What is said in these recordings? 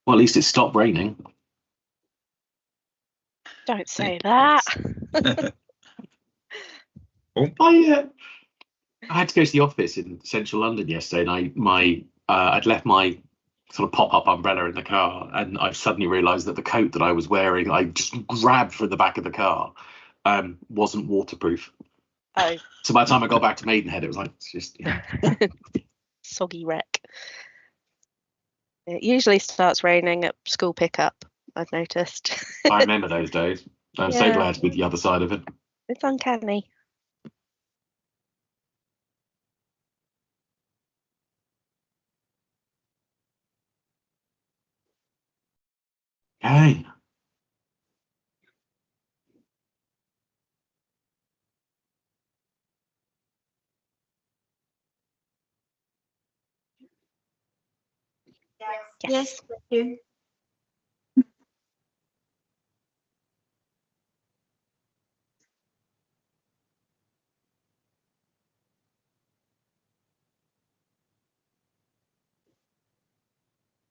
Well, at least it stopped raining. Don't say that. I had to go to the office in central London yesterday, and I'd left my sort of pop-up umbrella in the car, and I suddenly realised that the coat that I was wearing, I just grabbed from the back of the car, wasn't waterproof. Oh. So by the time I got back to Maidenhead, it was like, it's just, yeah. Soggy wreck. It usually starts raining at school pickup, I've noticed. I remember those days. I'm so glad to be the other side of it. It's uncanny. Okay. Yes, thank you.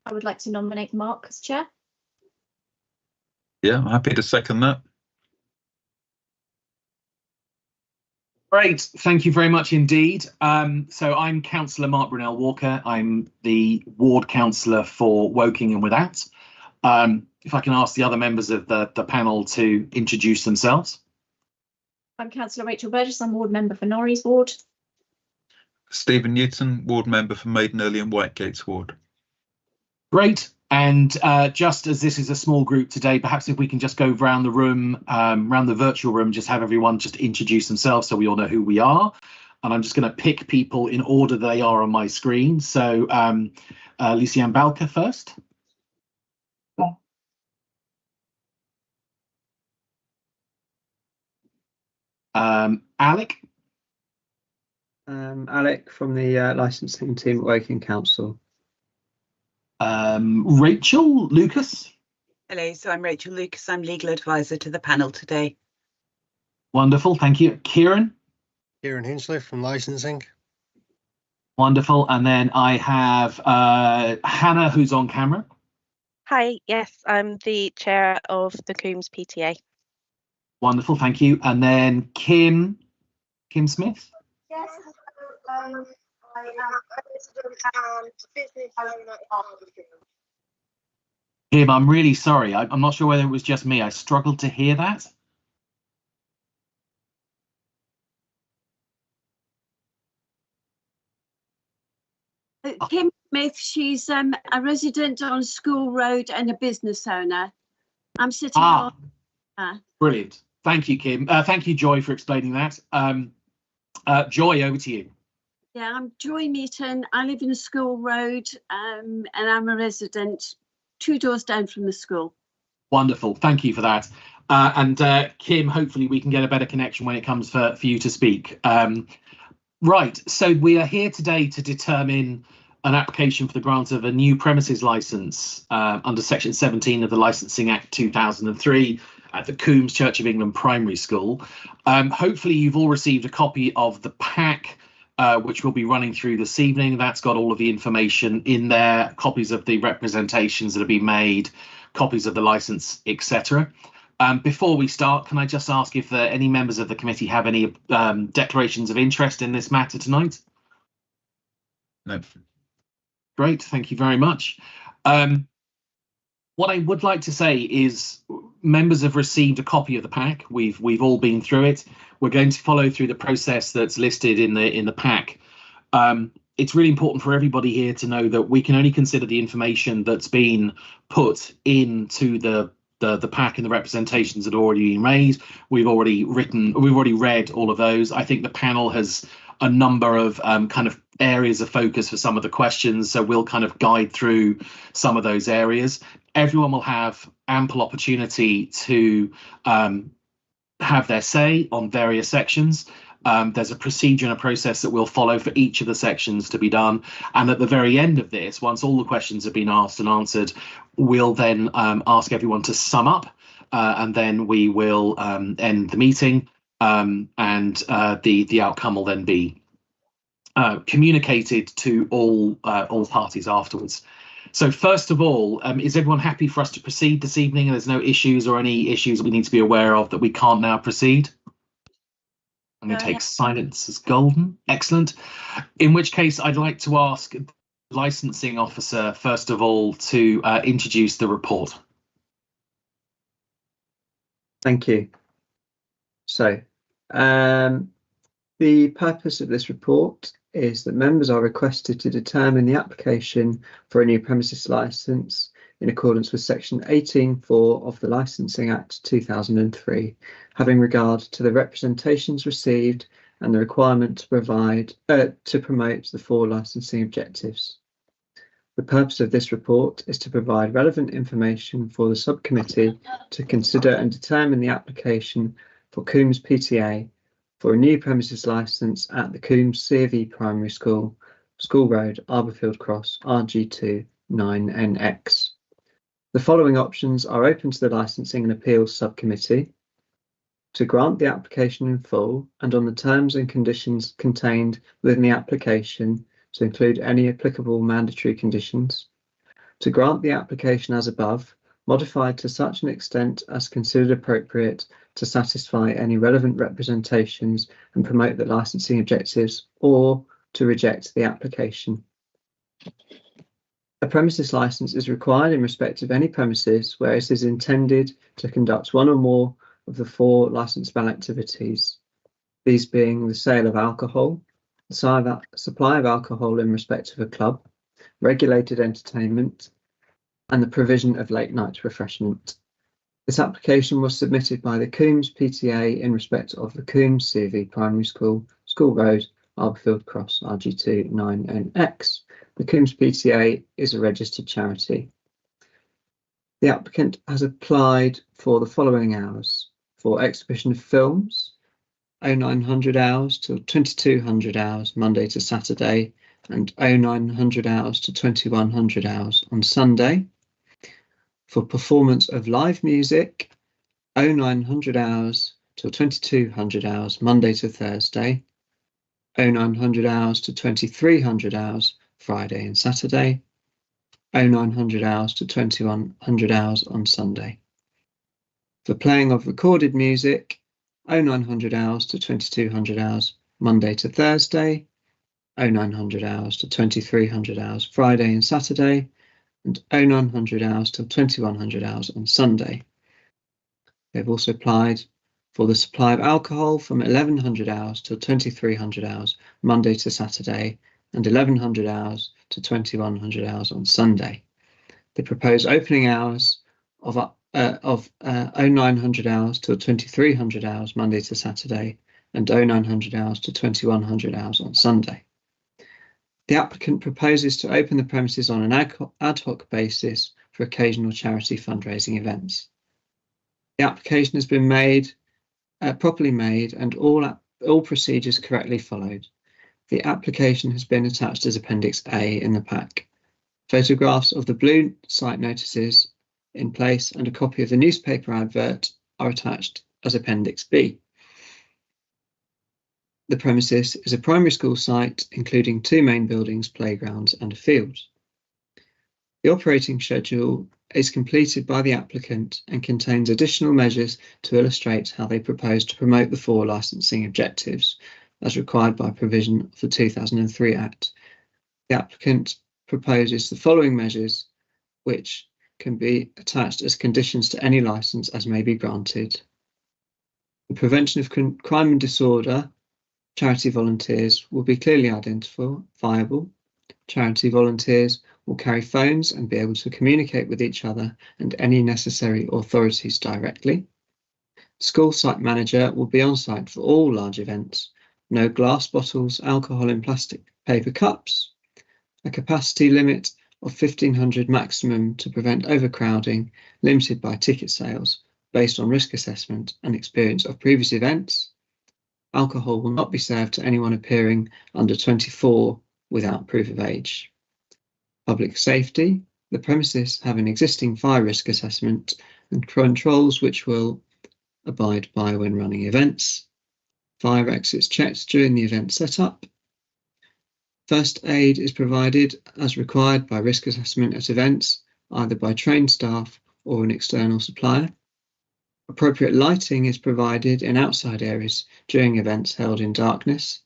I would like to nominate Mark as chair. Yeah, I'm happy to second that. Great, thank you very much indeed. So I'm Councillor Mark Brunel Walker. I'm the ward councillor for Woking and Without. If I can ask the other members of the panel to introduce themselves. I'm Councillor Rachel Burgess. I'm ward member for Norreys Ward. Stephen Newton, ward member for Maiden Early and Whitegates Ward. Great. And just as this is a small group today, perhaps if we can just go around the room, around the virtual room, just have everyone just introduce themselves so we all know who we are. And I'm just going to pick people in order they are on my screen. So Lucianne Balker first. Alec. Alec from the licensing team at Woking Council. Rachel Lucas. Hello, so I'm Rachel Lucas. I'm legal advisor to the panel today. Wonderful, thank you. Kieran. Kieran Hinsley from licensing. Wonderful, and then I have Hannah, who's on camera. Hi, yes, I'm the chair of the Coombs PTA. Wonderful, thank you. And then Kim Smith. Yes, I am resident and business owner. Kim, I'm really sorry. I'm not sure whether it was just me. I struggled to hear that. Kim Smith, she's a resident on School Road and a business owner. I'm sitting on. Brilliant. Thank you, Kim. Thank you, Joy, for explaining that. Joy, over to you. Yeah, I'm Joy Meaton. I live in School Road and I'm a resident 2 doors down from the school. Wonderful. Thank you for that. And Kim, hopefully we can get a better connection when it comes for you to speak. Right, so we are here today to determine an application for the grant of a new premises licence under Section 17 of the Licensing Act 2003 at the Coombs Church of England Primary School. Hopefully you've all received a copy of the pack which we'll be running through this evening. That's got all of the information in there, copies of the representations that have been made, copies of the licence, etc. Before we start, can I just ask if any members of the committee have any declarations of interest in this matter tonight? No. Great, thank you very much. What I would like to say is members have received a copy of the pack. We've all been through it. We're going to follow through the process that's listed in the pack. It's really important for everybody here to know that we can only consider the information that's been put into the pack and the representations that are already been raised. We've already read all of those. I think the panel has a number of kind of areas of focus for some of the questions, so we'll kind of guide through some of those areas. Everyone will have ample opportunity to have their say on various sections. There's a procedure and a process that we'll follow for each of the sections to be done, and at the very end of this, once all the questions have been asked and answered, we'll then ask everyone to sum up, and then we will end the meeting, and the outcome will then be communicated to all parties afterwards. So first of all, is everyone happy for us to proceed this evening? There's no issues or any issues that we need to be aware of that we can't now proceed? I'm going to take silence as golden. Excellent. In which case, I'd like to ask the licensing officer, first of all, to introduce the report. Thank you. So, the purpose of this report is that members are requested to determine the application for a new premises licence in accordance with section 18(4) of the Licensing Act 2003, having regard to the representations received and the requirement to promote the 4 licensing objectives. The purpose of this report is to provide relevant information for the subcommittee to consider and determine the application for Coombs PTA for a new premises licence at the Coombs C of E Primary School, School Road, Arborfield Cross, RG2 9NX. The following options are open to the Licensing and Appeals Subcommittee: to grant the application in full and on the terms and conditions contained within the application, to include any applicable mandatory conditions; to grant the application as above, modified to such an extent as considered appropriate to satisfy any relevant representations and promote the licensing objectives, or to reject the application. A premises licence is required in respect of any premises where it is intended to conduct one or more of the 4 licensable activities, these being the sale of alcohol, the supply of alcohol in respect of a club, regulated entertainment, and the provision of late night refreshment. This application was submitted by the Coombs PTA in respect of the Coombs C of E Primary School, School Road, Arborfield Cross, RG2 9NX. The Coombs PTA is a registered charity. The applicant has applied for the following hours: for exhibition of films, 0900 hours till 2200 hours Monday to Saturday, and 0900 hours to 2100 hours on Sunday. For performance of live music, 0900 hours till 2200 hours Monday to Thursday, 0900 hours to 2300 hours Friday and Saturday, 0900 hours to 2100 hours on Sunday. For playing of recorded music, 0900 hours to 2200 hours Monday to Thursday, 0900 hours to 2300 hours Friday and Saturday, and 0900 hours till 2100 hours on Sunday. They've also applied for the supply of alcohol from 1100 hours till 2300 hours Monday to Saturday, and 1100 hours to 2100 hours on Sunday. They propose opening hours of 0900 hours till 2300 hours Monday to Saturday, and 0900 hours to 2100 hours on Sunday. The applicant proposes to open the premises on an ad hoc basis for occasional charity fundraising events. The application has been properly made and all procedures correctly followed. The application has been attached as Appendix A in the pack. Photographs of the blue site notices in place and a copy of the newspaper advert are attached as Appendix B. The premises is a primary school site, including 2 main buildings, playgrounds and a field. The operating schedule is completed by the applicant and contains additional measures to illustrate how they propose to promote the 4 licensing objectives, as required by provision of the 2003 Act. The applicant proposes the following measures, which can be attached as conditions to any licence as may be granted. The prevention of crime and disorder, charity volunteers will be clearly identifiable. Charity volunteers will carry phones and be able to communicate with each other and any necessary authorities directly. School site manager will be on site for all large events. No glass bottles, alcohol in plastic paper cups. A capacity limit of 1500 maximum to prevent overcrowding, limited by ticket sales, based on risk assessment and experience of previous events. Alcohol will not be served to anyone appearing under 24 without proof of age. Public safety. The premises have an existing fire risk assessment and controls which will abide by when running events. Fire exits checked during the event setup. First aid is provided as required by risk assessment at events, either by trained staff or an external supplier. Appropriate lighting is provided in outside areas during events held in darkness.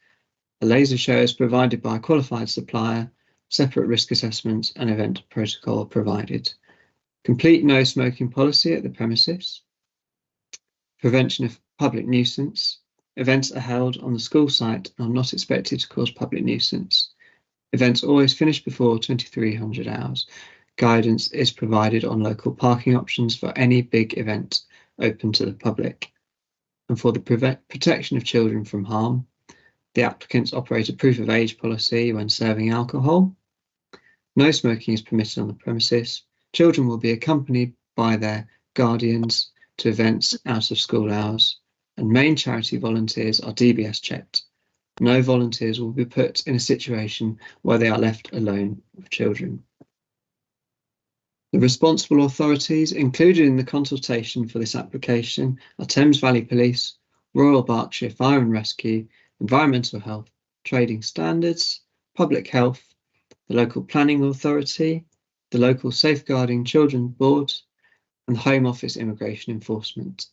A laser show is provided by a qualified supplier. Separate risk assessments and event protocol are provided. Complete no smoking policy at the premises. Prevention of public nuisance. Events are held on the school site and are not expected to cause public nuisance. Events always finish before 2300 hours. Guidance is provided on local parking options for any big event open to the public. And for the protection of children from harm, the applicants operate a proof of age policy when serving alcohol. No smoking is permitted on the premises. Children will be accompanied by their guardians to events out of school hours, and main charity volunteers are DBS checked. No volunteers will be put in a situation where they are left alone with children. The responsible authorities included in the consultation for this application are Thames Valley Police, Royal Berkshire Fire and Rescue, Environmental Health, Trading Standards, Public Health, the Local Planning Authority, the Local Safeguarding Children Board, and the Home Office Immigration Enforcement.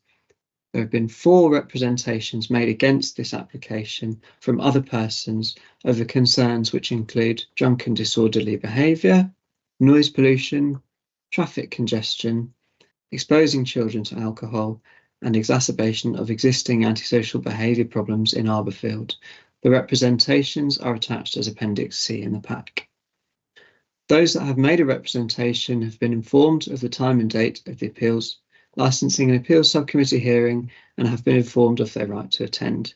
There have been 4 representations made against this application from other persons over concerns which include drunk and disorderly behaviour, noise pollution, traffic congestion, exposing children to alcohol, and exacerbation of existing antisocial behaviour problems in Arborfield. The representations are attached as Appendix C in the pack. Those that have made a representation have been informed of the time and date of the Appeals, Licensing and Appeals Subcommittee hearing and have been informed of their right to attend.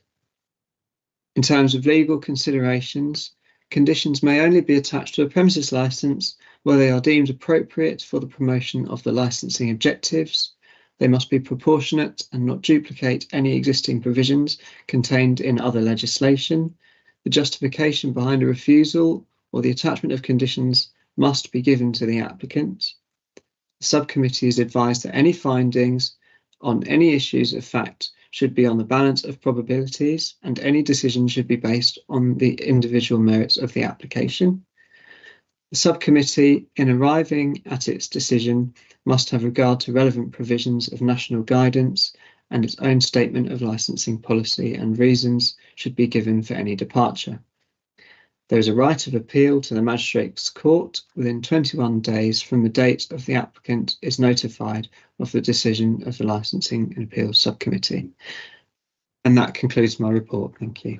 In terms of legal considerations, conditions may only be attached to a premises licence where they are deemed appropriate for the promotion of the licensing objectives. They must be proportionate and not duplicate any existing provisions contained in other legislation. The justification behind a refusal or the attachment of conditions must be given to the applicant. The subcommittee is advised that any findings on any issues of fact should be on the balance of probabilities, and any decision should be based on the individual merits of the application. The subcommittee, in arriving at its decision, must have regard to relevant provisions of national guidance, and its own statement of licensing policy and reasons should be given for any departure. There is a right of appeal to the Magistrates' Court within 21 days from the date of the applicant is notified of the decision of the Licensing and Appeals Subcommittee. And that concludes my report. Thank you.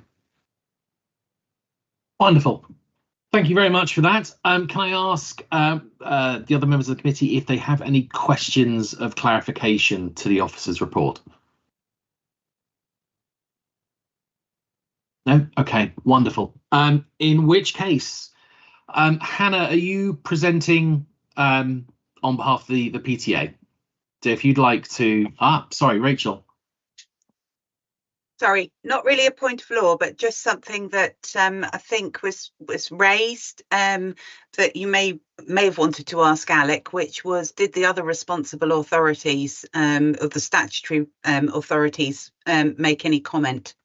Wonderful. Thank you very much for that. Can I ask the other members of the committee if they have any questions of clarification to the officer's report? No? Okay, wonderful. In which case, Hannah, are you presenting on behalf of the PTA? So if you'd like to, sorry, Rachel. Sorry, not really a point of law, but just something that I think was raised that you may have wanted to ask Alec, which was, did the other responsible authorities of the statutory authorities make any comment?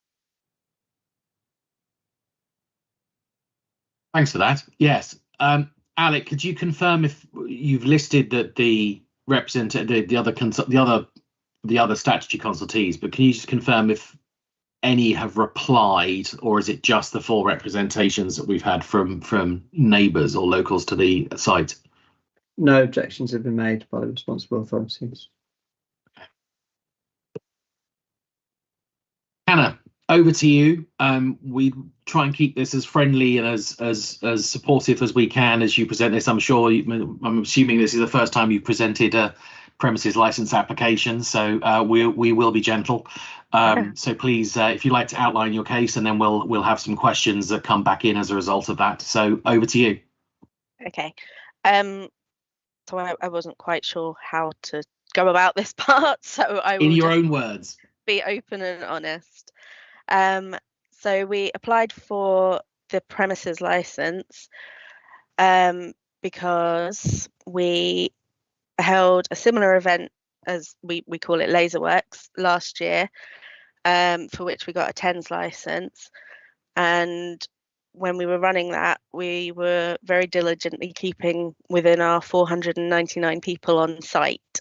Thanks for that. Yes. Alec, could you confirm if you've listed that the the other statutory consultees, but can you just confirm if any have replied, or is it just the 4 representations that we've had from neighbours or locals to the site? No objections have been made by the responsible authorities. Hannah, over to you. We try and keep this as friendly and as supportive as we can as you present this. I'm assuming this is the first time you've presented a premises license application, so we will be gentle. So please, if you'd like to outline your case, and then we'll have some questions that come back in as a result of that. So over to you. Okay. So I wasn't quite sure how to go about this part, so I will in your own words be open and honest. So we applied for the premises license because we held a similar event, as we call it, Laserworks, last year, for which we got a TENS license, and when we were running that, we were very diligently keeping within our 499 people on site.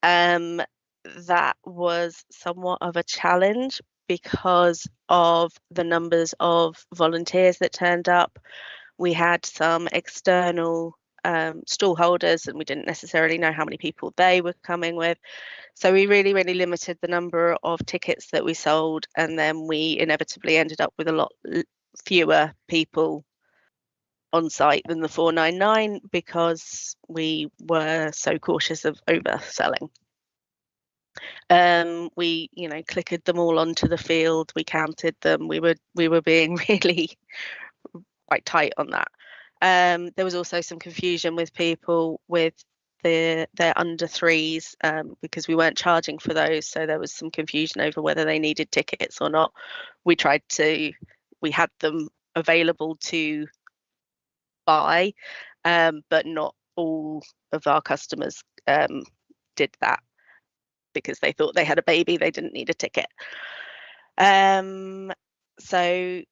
That was somewhat of a challenge because of the numbers of volunteers that turned up. We had some external stall holders, and we didn't necessarily know how many people they were coming with. So we really, really limited the number of tickets that we sold, and then we inevitably ended up with a lot fewer people on site than the 499 because we were so cautious of overselling. We, clickered them all onto the field. We counted them. We were being really quite tight on that. There was also some confusion with people with their under threes because we weren't charging for those, so there was some confusion over whether they needed tickets or not. We had them available to buy, but not all of our customers did that because they thought they had a baby, they didn't need a ticket. So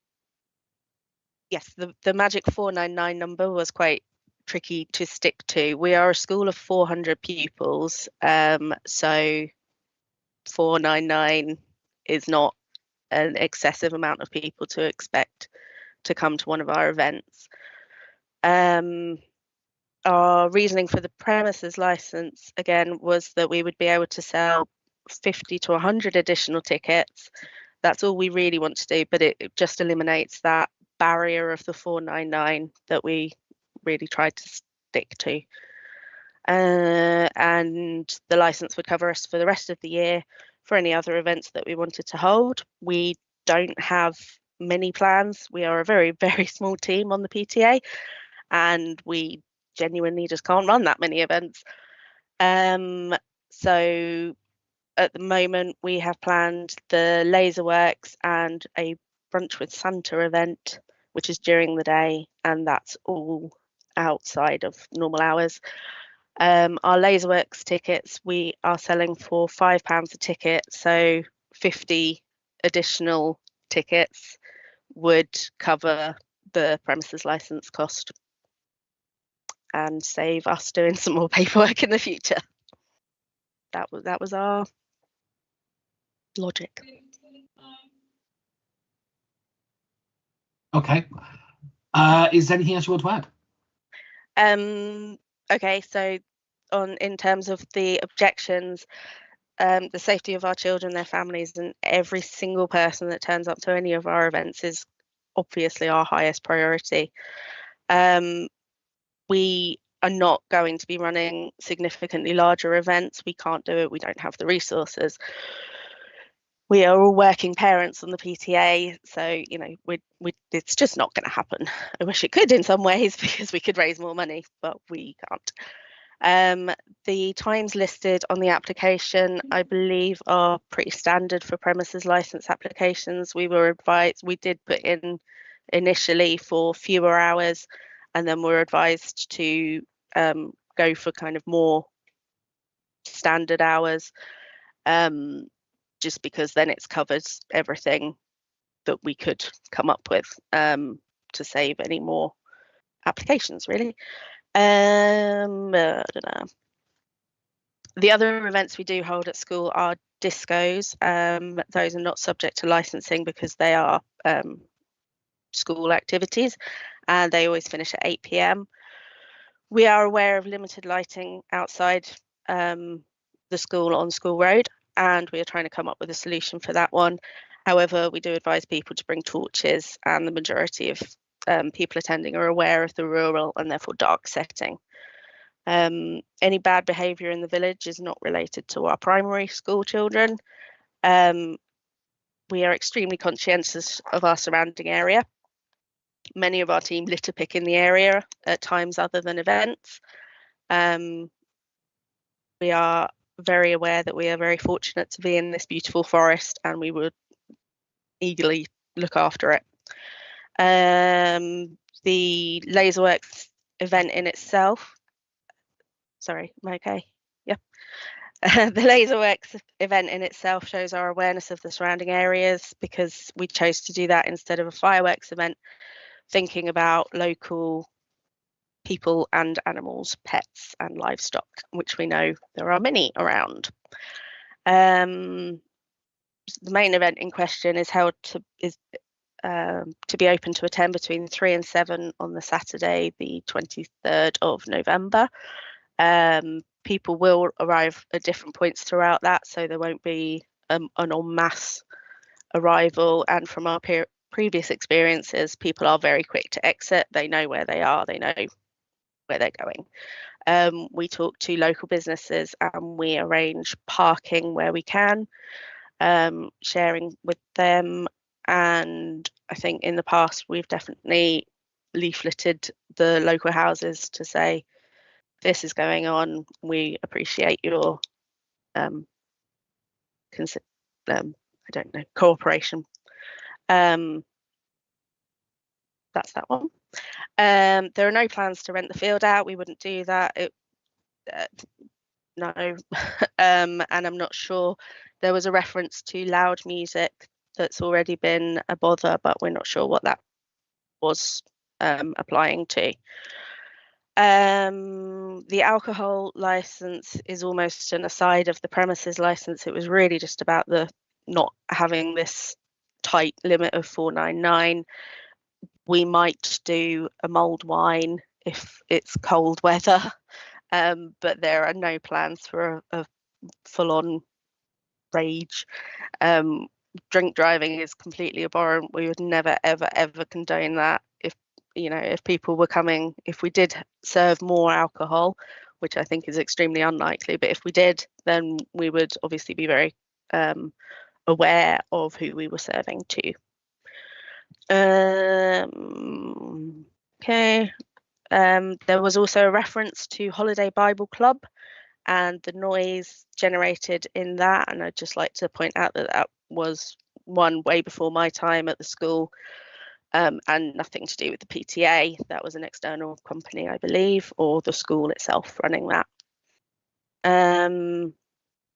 yes, the magic 499 number was quite tricky to stick to. We are a school of 400 pupils, so 499 is not an excessive amount of people to expect to come to one of our events. Our reasoning for the premises license, again, was that we would be able to sell 50 to 100 additional tickets. That's all we really want to do, but it just eliminates that barrier of the 499 that we really tried to stick to. And the license would cover us for the rest of the year for any other events that we wanted to hold. We don't have many plans. We are a very, very small team on the PTA, and we genuinely just can't run that many events. So at the moment we have planned the Laserworks and a Brunch with Santa event, which is during the day, and that's all outside of normal hours. Our Laserworks tickets we are selling for £5 a ticket, so 50 additional tickets would cover the premises license cost and save us doing some more paperwork in the future. That was our logic. Okay. Is there anything else you want to add? Okay, so in terms of the objections, the safety of our children, their families, and every single person that turns up to any of our events is obviously our highest priority. We are not going to be running significantly larger events. We can't do it. We don't have the resources. We are all working parents on the PTA, so it's just not going to happen. I wish it could in some ways because we could raise more money, but we can't. The times listed on the application, I believe, are pretty standard for premises license applications. We were advised, we did put in initially for fewer hours, and then we're advised to go for kind of more standard hours, just because then it's covered everything that we could come up with to save any more applications, really. I don't know. The other events we do hold at school are discos. Those are not subject to licensing because they are school activities, and they always finish at 8 p.m. We are aware of limited lighting outside the school on School Road, and we are trying to come up with a solution for that one. However, we do advise people to bring torches, and the majority of people attending are aware of the rural and therefore dark setting. Any bad behaviour in the village is not related to our primary school children. We are extremely conscientious of our surrounding area. Many of our team litter pick in the area at times other than events. We are very aware that we are very fortunate to be in this beautiful forest, and we would eagerly look after it. The Laserworks event in itself, sorry, am I okay? Yeah. The Laserworks event in itself shows our awareness of the surrounding areas because we chose to do that instead of a fireworks event thinking about local people and animals, pets and livestock, which we know there are many around. The main event in question is held to be open to attend between 3 and 7 on the Saturday, the 23rd of November. People will arrive at different points throughout that, so there won't be an en masse arrival. And from our previous experiences, people are very quick to exit. They know where they are, they know where they're going. We talk to local businesses and we arrange parking where we can, sharing with them. And I think in the past we've definitely leafleted the local houses to say, this is going on, we appreciate your cooperation. That's that one. There are no plans to rent the field out. We wouldn't do that. No. And I'm not sure. There was a reference to loud music that's already been a bother, but we're not sure what that was applying to. The alcohol license is almost an aside of the premises license. It was really just about the not having this tight limit of 499. We might do a mulled wine if it's cold weather, but there are no plans for a full-on rage. Drink driving is completely abhorrent. We would never, ever, ever condone that. If people were coming, if we did serve more alcohol, which I think is extremely unlikely, but if we did, then we would obviously be very aware of who we were serving to. Okay. There was also a reference to Holiday Bible Club and the noise generated in that, and I'd just like to point out that that was one way before my time at the school, and nothing to do with the PTA. That was an external company, I believe, or the school itself running that.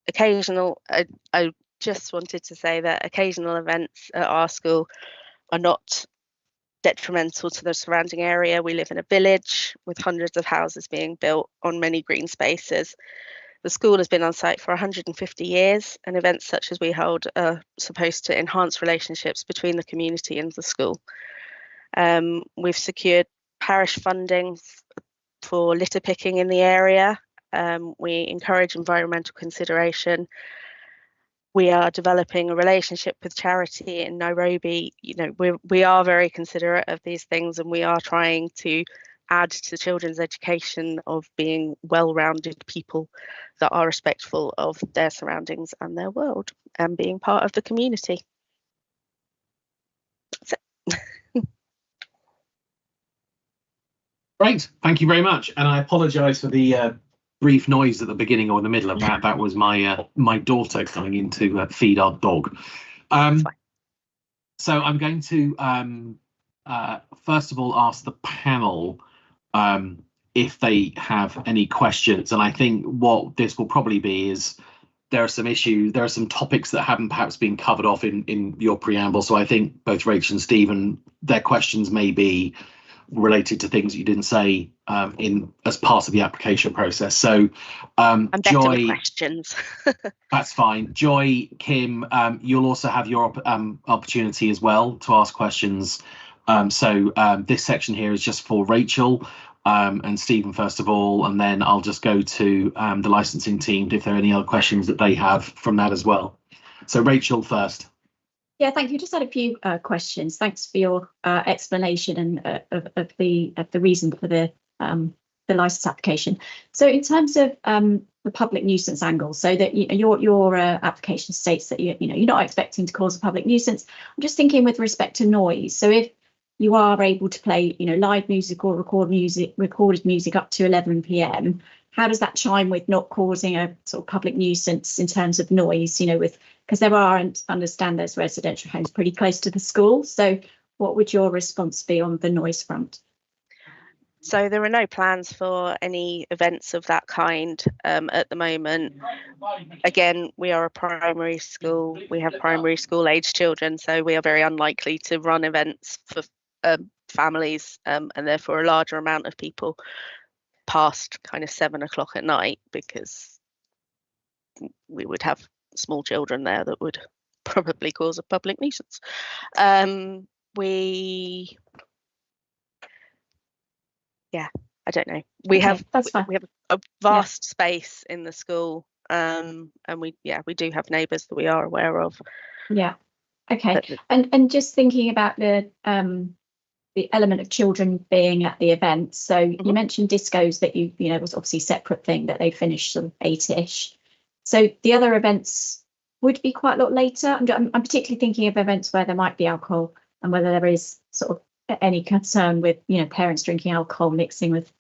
Occasional, I just wanted to say that occasional events at our school are not detrimental to the surrounding area. We live in a village with hundreds of houses being built on many green spaces. The school has been on site for 150 years, and events such as we hold are supposed to enhance relationships between the community and the school. We've secured parish funding for litter picking in the area. We encourage environmental consideration. We are developing a relationship with charity in Nairobi. We are very considerate of these things, and we are trying to add to children's education of being well-rounded people that are respectful of their surroundings and their world and being part of the community. That's it. Great, thank you very much. And I apologise for the brief noise at the beginning or in the middle of that. That was my daughter coming in to feed our dog. So I'm going to first of all ask the panel if they have any questions. And I think what this will probably be is there are some topics that haven't perhaps been covered off in your preamble. So I think both Rachel and Stephen, their questions may be related to things you didn't say as part of the application process. So I'm better Joy, with questions. that's fine. Joy, Kim, you'll also have your opportunity as well to ask questions. So this section here is just for Rachel and Stephen first of all, and then I'll just go to the licensing team if there are any other questions that they have from that as well. So Rachel first. Yeah, thank you. Just had a few questions. Thanks for your explanation and of the reason for the license application. So in terms of the public nuisance angle, so that your application states that you're not expecting to cause a public nuisance. I'm just thinking with respect to noise. So if you are able to play live music or recorded music up to 11 p.m. how does that chime with not causing a sort of public nuisance in terms of noise, because there are, and understand there's residential homes pretty close to the school. So what would your response be on the noise front? So there are no plans for any events of that kind at the moment. Again, we are a primary school. We have primary school age children, so we are very unlikely to run events for families, and therefore a larger amount of people past kind of 7 o'clock at night, because we would have small children there that would probably cause a public nuisance. I don't know. We Okay, have that's fine. we have a vast space in the school, and we do have neighbours that we are aware of. Yeah. Okay. But And just thinking about the element of children being at the event. So you mentioned discos that you know was obviously a separate thing that they finished sort of 8-ish. So the other events would be quite a lot later. I'm particularly thinking of events where there might be alcohol and whether there is sort of any concern with, you know, parents drinking alcohol mixing with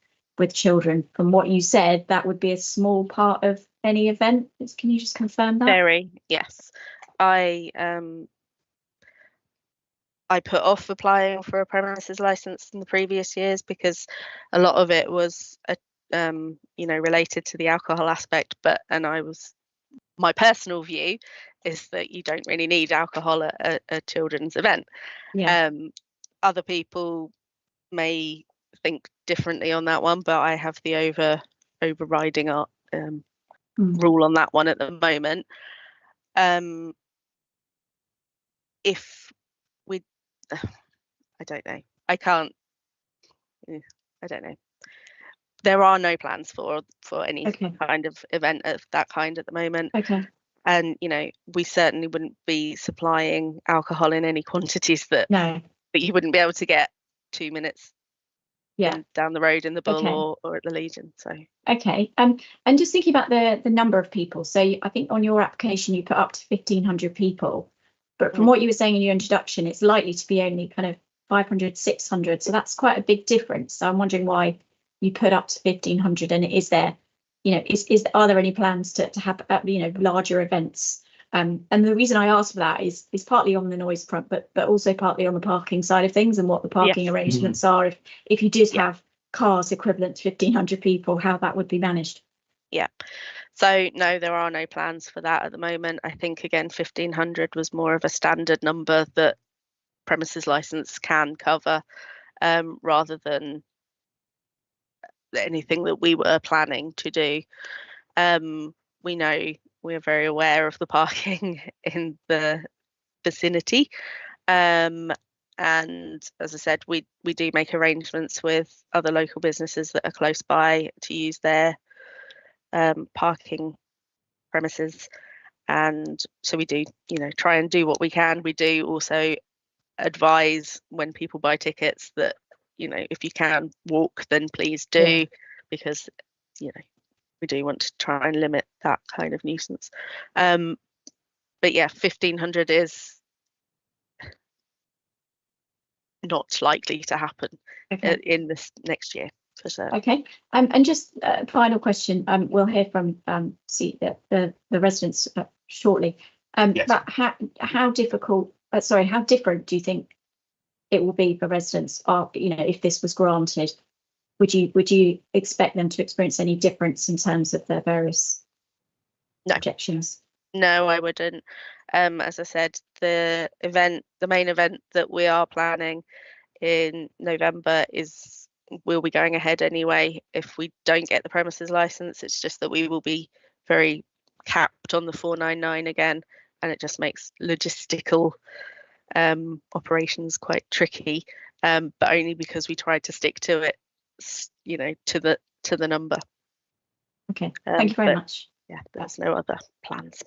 children. From what you said, that would be a small part of any event. Can you just confirm that? Very, yes. I put off applying for a premises license in the previous years because a lot of it was related to the alcohol aspect, my personal view is that you don't really need alcohol at a children's event. Yeah. Other people may think differently on that one, but I have the overriding rule on that one at the moment. If we, I don't know. I can't. I don't know. There are no plans for any kind of event of that kind at the moment. Okay. And we certainly wouldn't be supplying alcohol in any quantities that you wouldn't be able to get 2 minutes down the road in the Bull or at the Legion. So and just thinking about the number of people. So I think on your application you put up to 1,500 people, but from what you were saying in your introduction, it's likely to be only kind of 500, 600. So that's quite a big difference. So I'm wondering why you put up to 1,500, and is there, are there any plans to have larger events? And the reason I ask for that is partly on the noise front, but also partly on the parking side of things and what the parking arrangements are. If you did have cars equivalent to 1,500 people, how that would be managed. Yeah. So no, there are no plans for that at the moment. I think again 1,500 was more of a standard number that premises license can cover, rather than anything that we were planning to do. We know we're very aware of the parking in the vicinity, and as I said, we do make arrangements with other local businesses that are close by to use their parking premises, and so we do try and do what we can. We do also advise when people buy tickets that if you can walk, then please do, because we do want to try and limit that kind of nuisance. But yeah, 1,500 is not likely to happen in this next year for sure. Okay, and just a final question. We'll hear from the residents shortly. But how different do you think it will be for residents? If this was granted, would you expect them to experience any difference in terms of their various objections? No, I wouldn't. As I said, the main event that we are planning in November will be going ahead anyway. If we don't get the premises license, it's just that we will be very capped on the 499 again, and it just makes logistical operations quite tricky, but only because we tried to stick to it, to the number. Okay, thank you very much. Yeah, there's no other plans.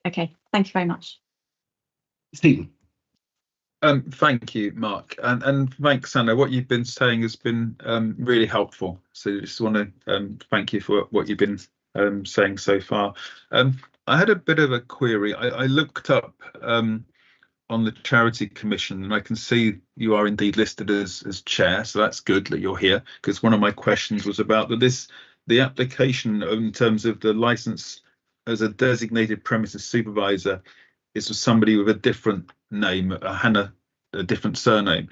Okay, thank you very much. Stephen. Thank you, Mark, and thanks, Anna. What you've been saying has been really helpful. So just want to thank you for what you've been saying so far. I had a bit of a query. I looked up on the Charity Commission, and I can see you are indeed listed as chair, so that's good that you're here, because one of my questions was about the application in terms of the license as a designated premises supervisor is for somebody with a different name, Hannah, a different surname.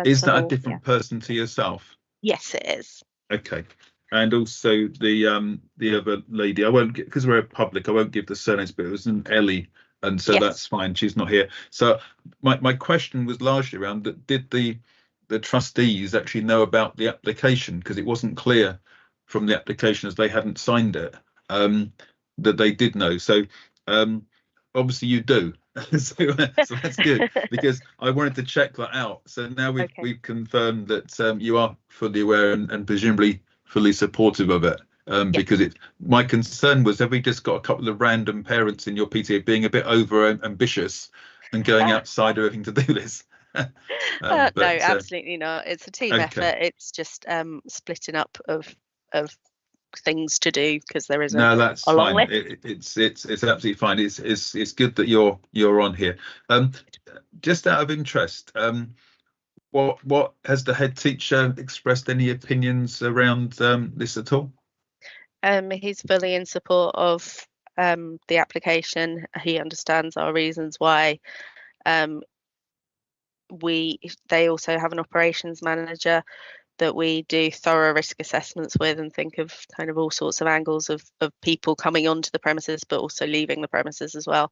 Is that a different person to yourself? Yes, it is. Okay. And also the other lady, I won't, because we're public, I won't give the surnames, but it was an Ellie, and so that's fine. She's not here. So my question was largely around that: did the the trustees actually know about the application, because it wasn't clear from the application, as they hadn't signed it, that they did know. So obviously you do. so that's good, because I wanted to check that out. So now we've confirmed that you are fully aware and presumably fully supportive of it. Because my concern was, have we just got a couple of random parents in your PTA being a bit over ambitious and going outside of everything to do this? No, absolutely not. It's a team effort. It's just splitting up of things to do, because there isn't. No, that's a long fine. list. It's absolutely fine. It's good that you're on here. Just out of interest, what has the head teacher expressed any opinions around this at all? He's fully in support of the application. He understands our reasons why. They also have an operations manager that we do thorough risk assessments with, and think of kind of all sorts of angles of people coming onto the premises but also leaving the premises as well.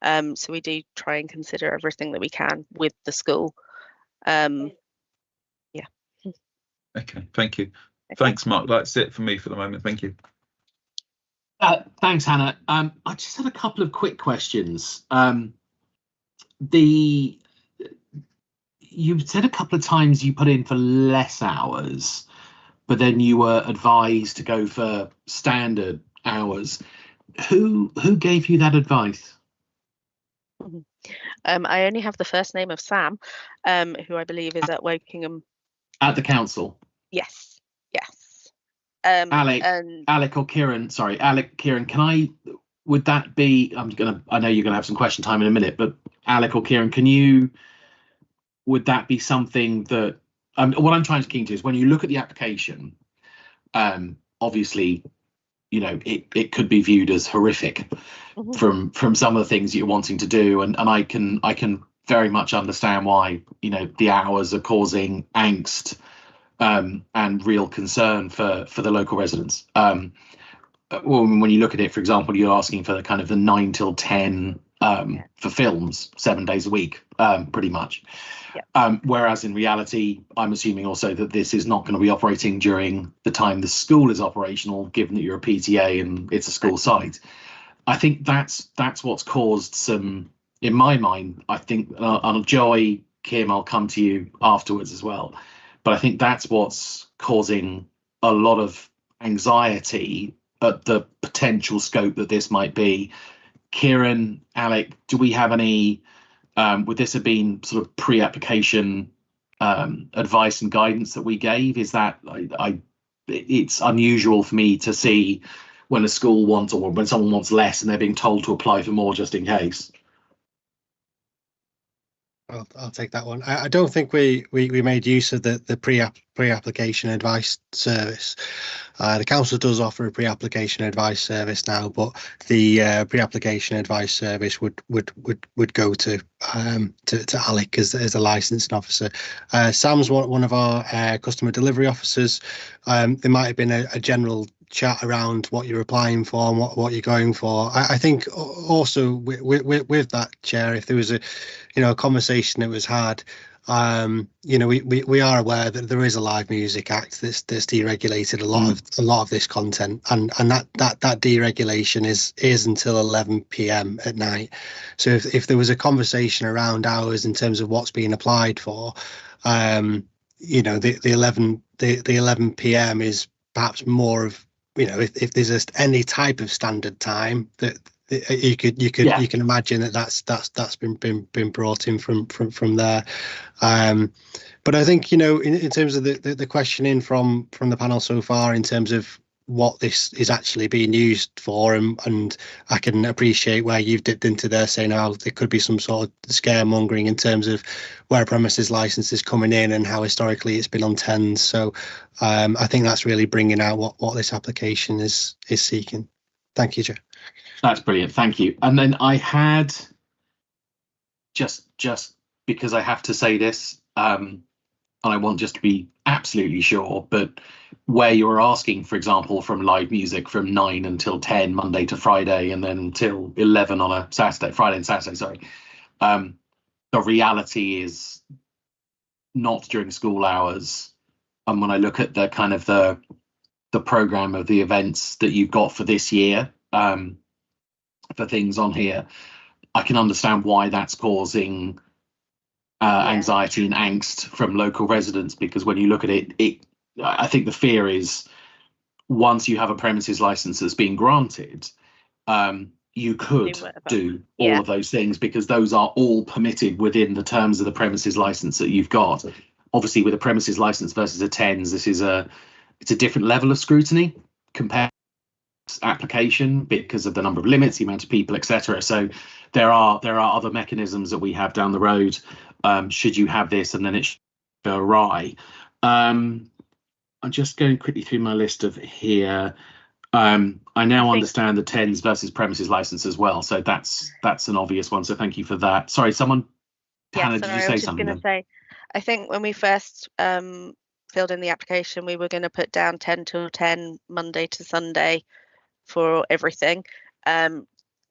So we do try and consider everything that we can with the school. Okay, thank you. Thanks, Mark. That's it for me for the moment. Thank you. Thanks, Hannah. I just had a couple of quick questions. You've said a couple of times you put in for less hours, but then you were advised to go for standard hours. Who gave you that advice? I only have the first name of Sam, who I believe is at Wokingham. At the council? Yes. Alec or Kieran, sorry, Alec, Kieran, would that be, I know you're gonna have some question time in a minute, but Alec or Kieran, would that be something that, what I'm trying to get into is, when you look at the application, obviously, it could be viewed as horrific from some of the things you're wanting to do, and I can very much understand why, the hours are causing angst and real concern for the local residents. When you look at it, for example, you're asking for the kind of the 9 till 10 for films 7 days a week, pretty much. Whereas in reality, I'm assuming also that this is not going to be operating during the time the school is operational, given that you're a PTA and it's a school site. I think that's what's caused some, in my mind, I think, on Joy, Kim, I'll come to you afterwards as well. But I think that's what's causing a lot of anxiety at the potential scope that this might be. Kieran, Alec, do we have any, would this have been sort of pre-application advice and guidance that we gave? Is that, it's unusual for me to see when a school wants, or when someone wants less and they're being told to apply for more just in case. I'll take that one. I don't think we made use of the pre-application advice service. The council does offer a pre-application advice service now, but the pre-application advice service would go to Alec as a licensing officer. Sam's one of our customer delivery officers. There might have been a general chat around what you're applying for and what you're going for. I think also with that, Chair, if there was a conversation that was had, we are aware that there is a Live Music Act that's deregulated a lot of this content, and that deregulation is until 11 p.m. at night. So if there was a conversation around hours in terms of what's being applied for, the 11 p.m. is perhaps more of, if there's any type of standard time that you can imagine that's been brought in from there. But I think, in terms of the questioning from the panel so far, in terms of what this is actually being used for, and I can appreciate where you've dipped into there, saying how there could be some sort of scaremongering in terms of where a premises license is coming in and how historically it's been on tens. So I think that's really bringing out what this application is seeking. Thank you, Joe. That's brilliant. Thank you. And then I had, just because I have to say this, and I want just to be absolutely sure, but where you were asking, for example, from live music from 9 until 10, Monday to Friday, and then till 11 on a Saturday, Friday and Saturday, sorry. The reality is not during school hours, and when I look at the kind of the program of the events that you've got for this year, for things on here, I can understand why that's causing anxiety and angst from local residents, because when you look at it, I think the fear is once you have a premises license that's been granted, you could do all of those things, because those are all permitted within the terms of the premises license that you've got. Obviously, with a premises license versus a TENS, this is it's a different level of scrutiny compared to application because of the number of limits, the amount of people, etc. So there are other mechanisms that we have down the road should you have this and then it should go awry. I'm just going quickly through my list of here. I now understand the TENS versus premises license as well, so that's an obvious one. So thank you for that. Sorry, someone. Hannah, did you say something? I was just going to say, I think when we first filled in the application, we were going to put down 10 till 10, Monday to Sunday for everything,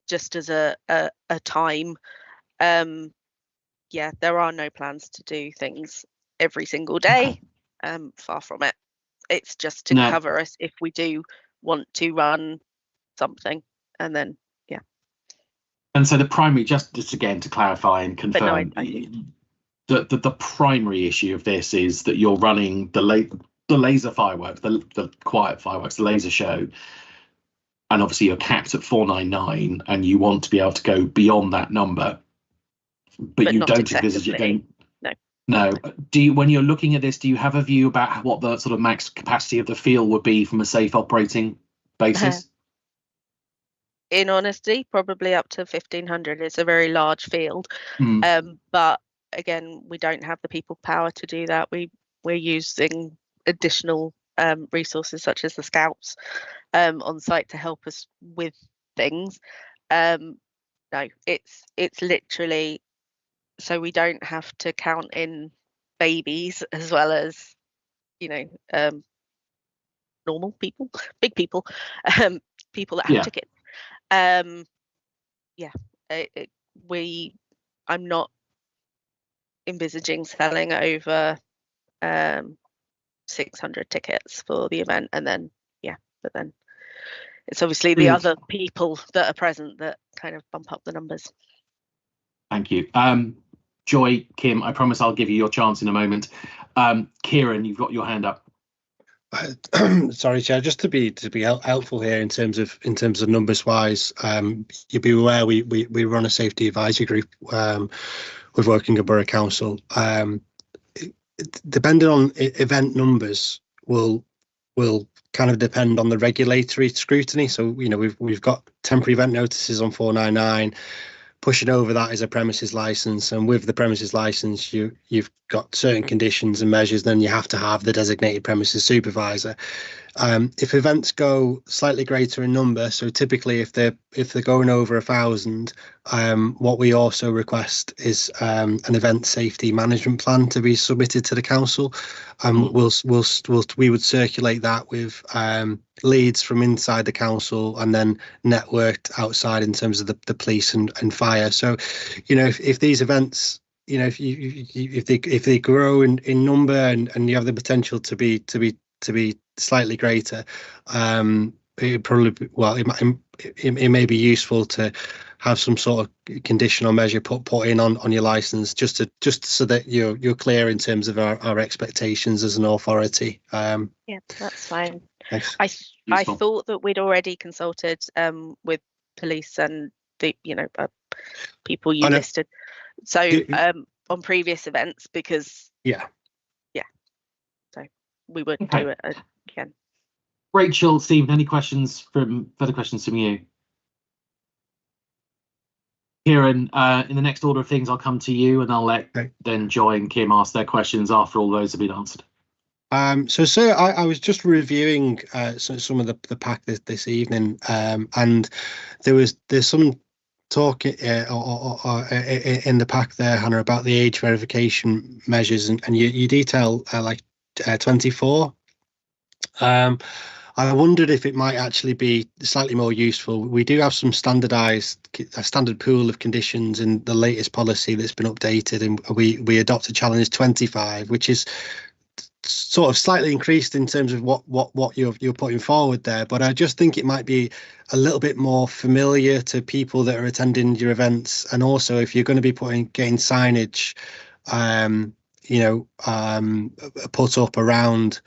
just as a time. Yeah, there are no plans to do things every single day. Far from it. It's just to cover us if we do want to run something, and then and so the primary, just again to clarify and confirm, the primary issue of this is that you're running the laser fireworks, the quiet fireworks, the laser show, and obviously you're capped at 499 and you want to be able to go beyond that number, but you don't envisage it going. No. Do you, when you're looking at this, do you have a view about what the sort of max capacity of the field would be from a safe operating basis? In honesty, probably up to 1,500. It's a very large field, but again, we don't have the people power to do that. We're using additional resources such as the scouts on site to help us with things. No, it's literally. So we don't have to count in babies as well as, normal people, big people, people that have tickets. I'm not envisaging selling over 600 tickets for the event, and then but then it's obviously the other people that are present that kind of bump up the numbers. Thank you. Joy, Kim, I promise I'll give you your chance in a moment. Kieran, you've got your hand up. Sorry, Chair, just to be helpful here in terms of numbers wise, you'll be aware we run a safety advisory group with Wokingham Borough Council. Depending on event numbers will kind of depend on the regulatory scrutiny. So we've got temporary event notices on 499. Pushing over that is a premises license, and with the premises license you've got certain conditions and measures. Then you have to have the designated premises supervisor. If events go slightly greater in number, so typically if they're going over 1,000, what we also request is an event safety management plan to be submitted to the council. We would circulate that with leads from inside the council and then networked outside in terms of the police and fire. So if these events, if they grow in number and you have the potential to be slightly greater, it probably it may be useful to have some sort of conditional measure put in on your license, just so that you're clear in terms of our expectations as an authority. Yeah, that's fine. Thanks. I thought that we'd already consulted with police and the people you listed, so on previous events, because so we would do it again. Rachel, Stephen, further questions from you? Kieran, in the next order of things, I'll come to you and I'll let then Joy and Kim ask their questions after all those have been answered. So I was just reviewing some of the pack this evening, and there's some talk in the pack there, Hannah, about the age verification measures, and you detail like 24. I wondered if it might actually be slightly more useful. We do have some a standard pool of conditions in the latest policy that's been updated, and we adopted challenge 25, which is sort of slightly increased in terms of what you're putting forward there. But I just think it might be a little bit more familiar to people that are attending your events, and also if you're going to be getting signage, put up around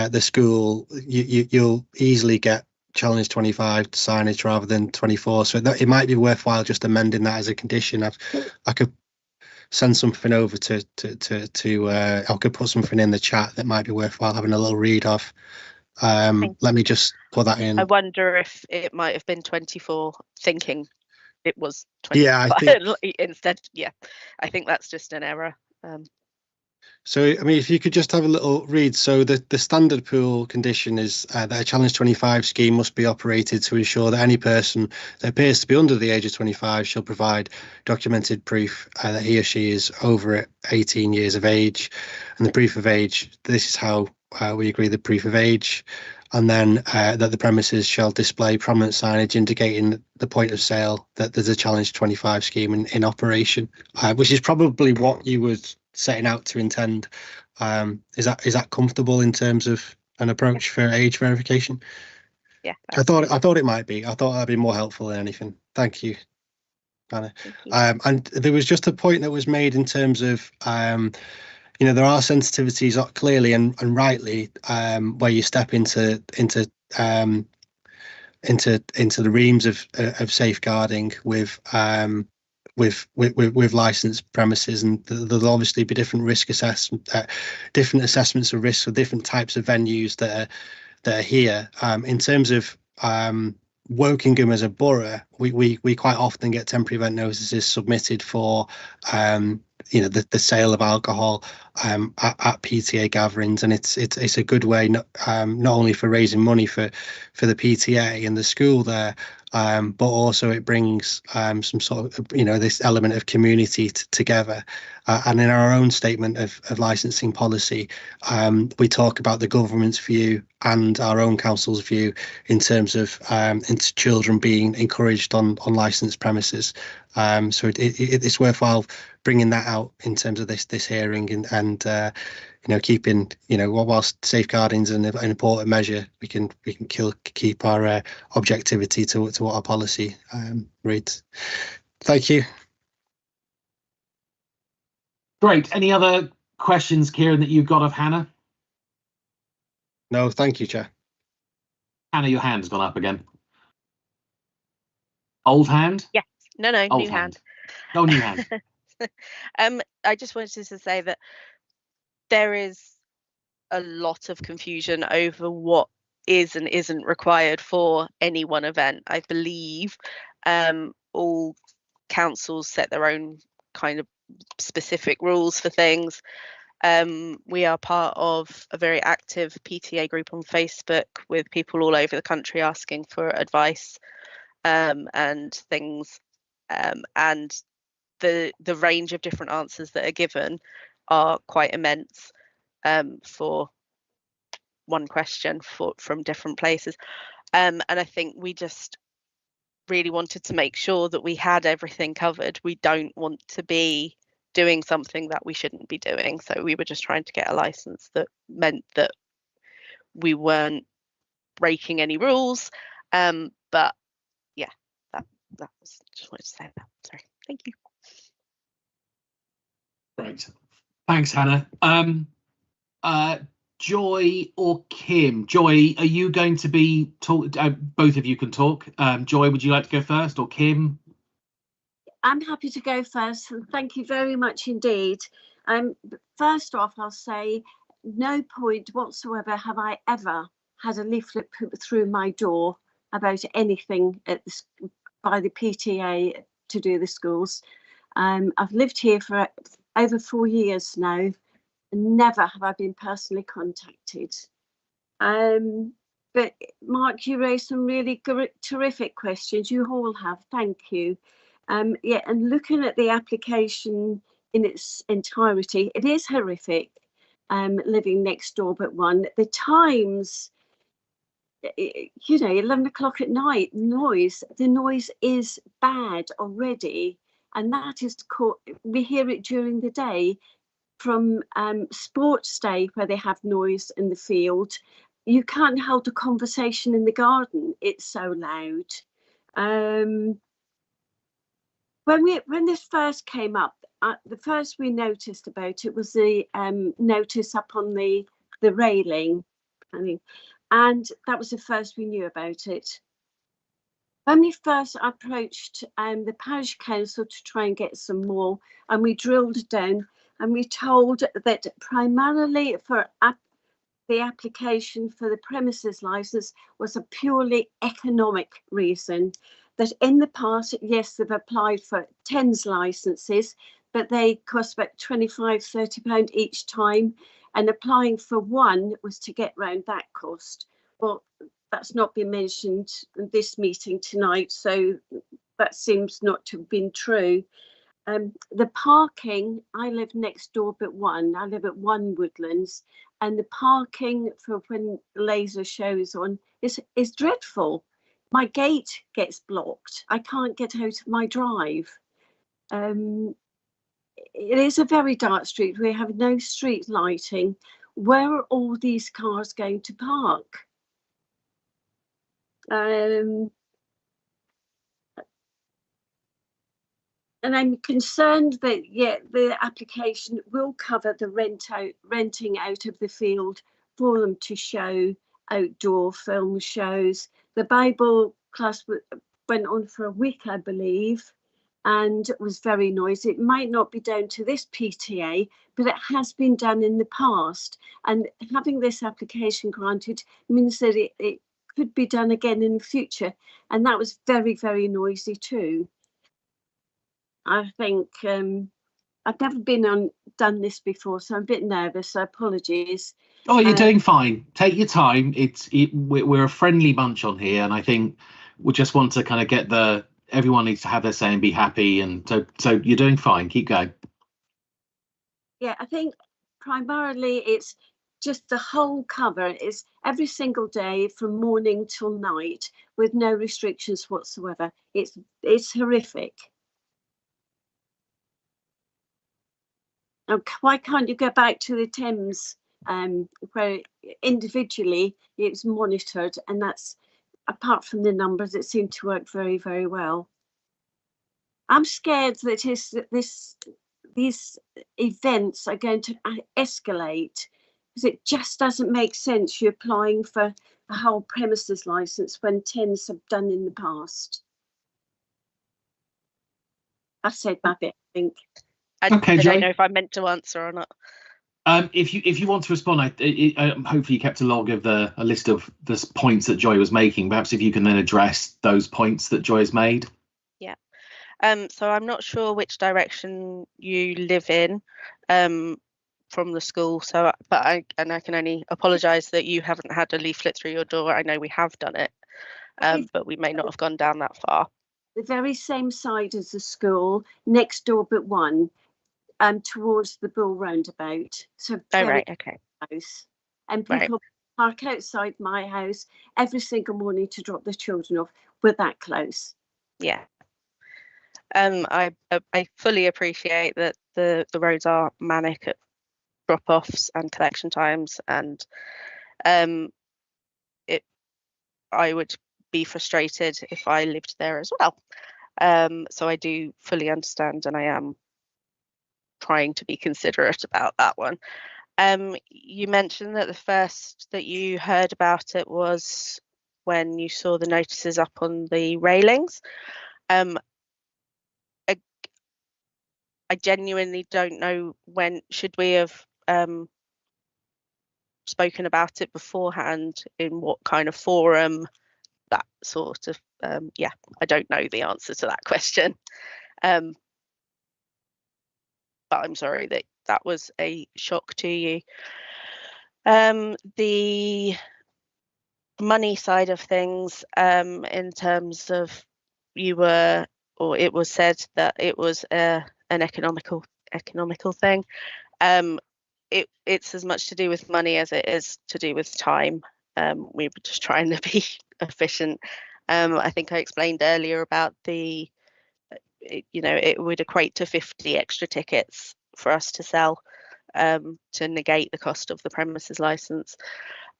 the school, you'll easily get challenge 25 signage rather than 24. So it might be worthwhile just amending that as a condition. I could send something over to I could put something in the chat that might be worthwhile having a little read of. Let me just put that in. I wonder if it might have been 24 thinking it was 25 yeah, I think instead. Yeah, I think that's just an error. So, I mean, if you could just have a little read. So the standard pool condition is that a Challenge 25 scheme must be operated to ensure that any person that appears to be under the age of 25 shall provide documented proof that he or she is over 18 years of age. And the proof of age, this is how we agree the proof of age. And then that the premises shall display prominent signage indicating the point of sale that there's a Challenge 25 scheme in operation, which is probably what you was setting out to intend. Is that comfortable in terms of an approach for age verification? Yeah, I thought it might be. I thought that'd be more helpful than anything. Thank you, Anna. And there was just a point that was made in terms of there are sensitivities clearly and rightly where you step into the reams of safeguarding with licensed premises, and there'll obviously be different risk assessment, different assessments of risks for different types of venues that are here. In terms of Wokingham as a borough, we quite often get temporary event notices submitted for the sale of alcohol at PTA gatherings, and it's a good way not only for raising money for the PTA and the school there, but also it brings some sort of this element of community together. And in our own statement of licensing policy, we talk about the government's view and our own council's view in terms of into children being encouraged on licensed premises. So it's worthwhile bringing that out in terms of this hearing, and keeping whilst safeguarding is an important measure, we can keep our objectivity to what our policy reads. Thank you. Great. Any other questions, Kieran, that you've got of Hannah? No, thank you, Chair. Hannah, your hand's gone up again. Old hand? Yes. No, Old new hand. Oh, new hand. I just wanted to say that there is a lot of confusion over what is and isn't required for any one event. I believe all councils set their own kind of specific rules for things. We are part of a very active PTA group on Facebook with people all over the country asking for advice and things, and the range of different answers that are given are quite immense for one question from different places, and I think we just really wanted to make sure that we had everything covered. We don't want to be doing something that we shouldn't be doing, so we were just trying to get a license that meant that we weren't breaking any rules, but yeah, that was, just wanted to say that. Sorry. Thank you. Right. Thanks, Hannah. Joy or Kim? Joy, are you going to be talk? Both of you can talk. Joy, would you like to go first, or Kim? I'm happy to go first, and thank you very much indeed. First off, I'll say no point whatsoever have I ever had a leaflet put through my door about anything by the PTA to do the schools. I've lived here for over 4 years now, and never have I been personally contacted. But Mark, you raised some really terrific questions. You all have, thank you. Yeah, and looking at the application in its entirety, it is horrific living next door but one. The times you know, 11 o'clock at night, the noise is bad already. And that is, we hear it during the day from sports day where they have noise in the field. You can't hold a conversation in the garden. It's so loud. When this first came up, the first we noticed about it was the notice up on the railing. And that was the first we knew about it. When we first approached the parish council to try and get some more, and we drilled down, and we told that primarily for the application for the premises license was a purely economic reason. That in the past, yes, they've applied for TENS licenses, but they cost about £25–30 each time. And applying for one was to get round that cost. Well, that's not been mentioned in this meeting tonight, so that seems not to have been true. The parking, I live next door but one. I live at 1 Woodlands, and the parking for when laser shows on is dreadful. My gate gets blocked. I can't get out of my drive. It is a very dark street. We have no street lighting. Where are all these cars going to park? And I'm concerned that the application will cover the renting out of the field for them to show outdoor film shows. The Bible class went on for a week, I believe, and it was very noisy. It might not be down to this PTA, but it has been done in the past. And having this application granted means that it could be done again in the future. And that was very, very noisy too. I think I've never done this before, so I'm a bit nervous, so apologies. Oh, you're doing fine. Take your time. We're a friendly bunch on here, and I think we just want to kind of get everyone needs to have their say and be happy, and so you're doing fine. Keep going. Yeah, I think primarily it's just the whole cover is every single day from morning till night with no restrictions whatsoever. It's horrific. Why can't you go back to the Thames where individually it's monitored, and that's, apart from the numbers, it seemed to work very, very well. I'm scared that these events are going to escalate, because it just doesn't make sense you applying for a whole premises license when TENS have done in the past. I said my bit, I think. I don't know if I meant to answer or not. If you want to respond, hopefully you kept a log of a list of the points that Joy was making. Perhaps if you can then address those points that Joy has made. Yeah. So I'm not sure which direction you live in from the school. So, but I can only apologise that you haven't had a leaflet through your door. I know we have done it, but we may not have gone down that far. The very same side as the school, next door but one. Towards the Bull roundabout. So right, okay. Close. And people park outside my house every single morning to drop their children off. We're that close. Yeah. I fully appreciate that the roads are manic at drop-offs and collection times, and I would be frustrated if I lived there as well. So I do fully understand, and I am trying to be considerate about that one. You mentioned that the first that you heard about it was when you saw the notices up on the railings. I genuinely don't know when should we have spoken about it beforehand, in what kind of forum, that sort of yeah, I don't know the answer to that question. But I'm sorry that was a shock to you. The money side of things, in terms of it was said that it was an economical thing. It's as much to do with money as it is to do with time. We were just trying to be efficient. I think I explained earlier about it would equate to 50 extra tickets for us to sell to negate the cost of the premises license.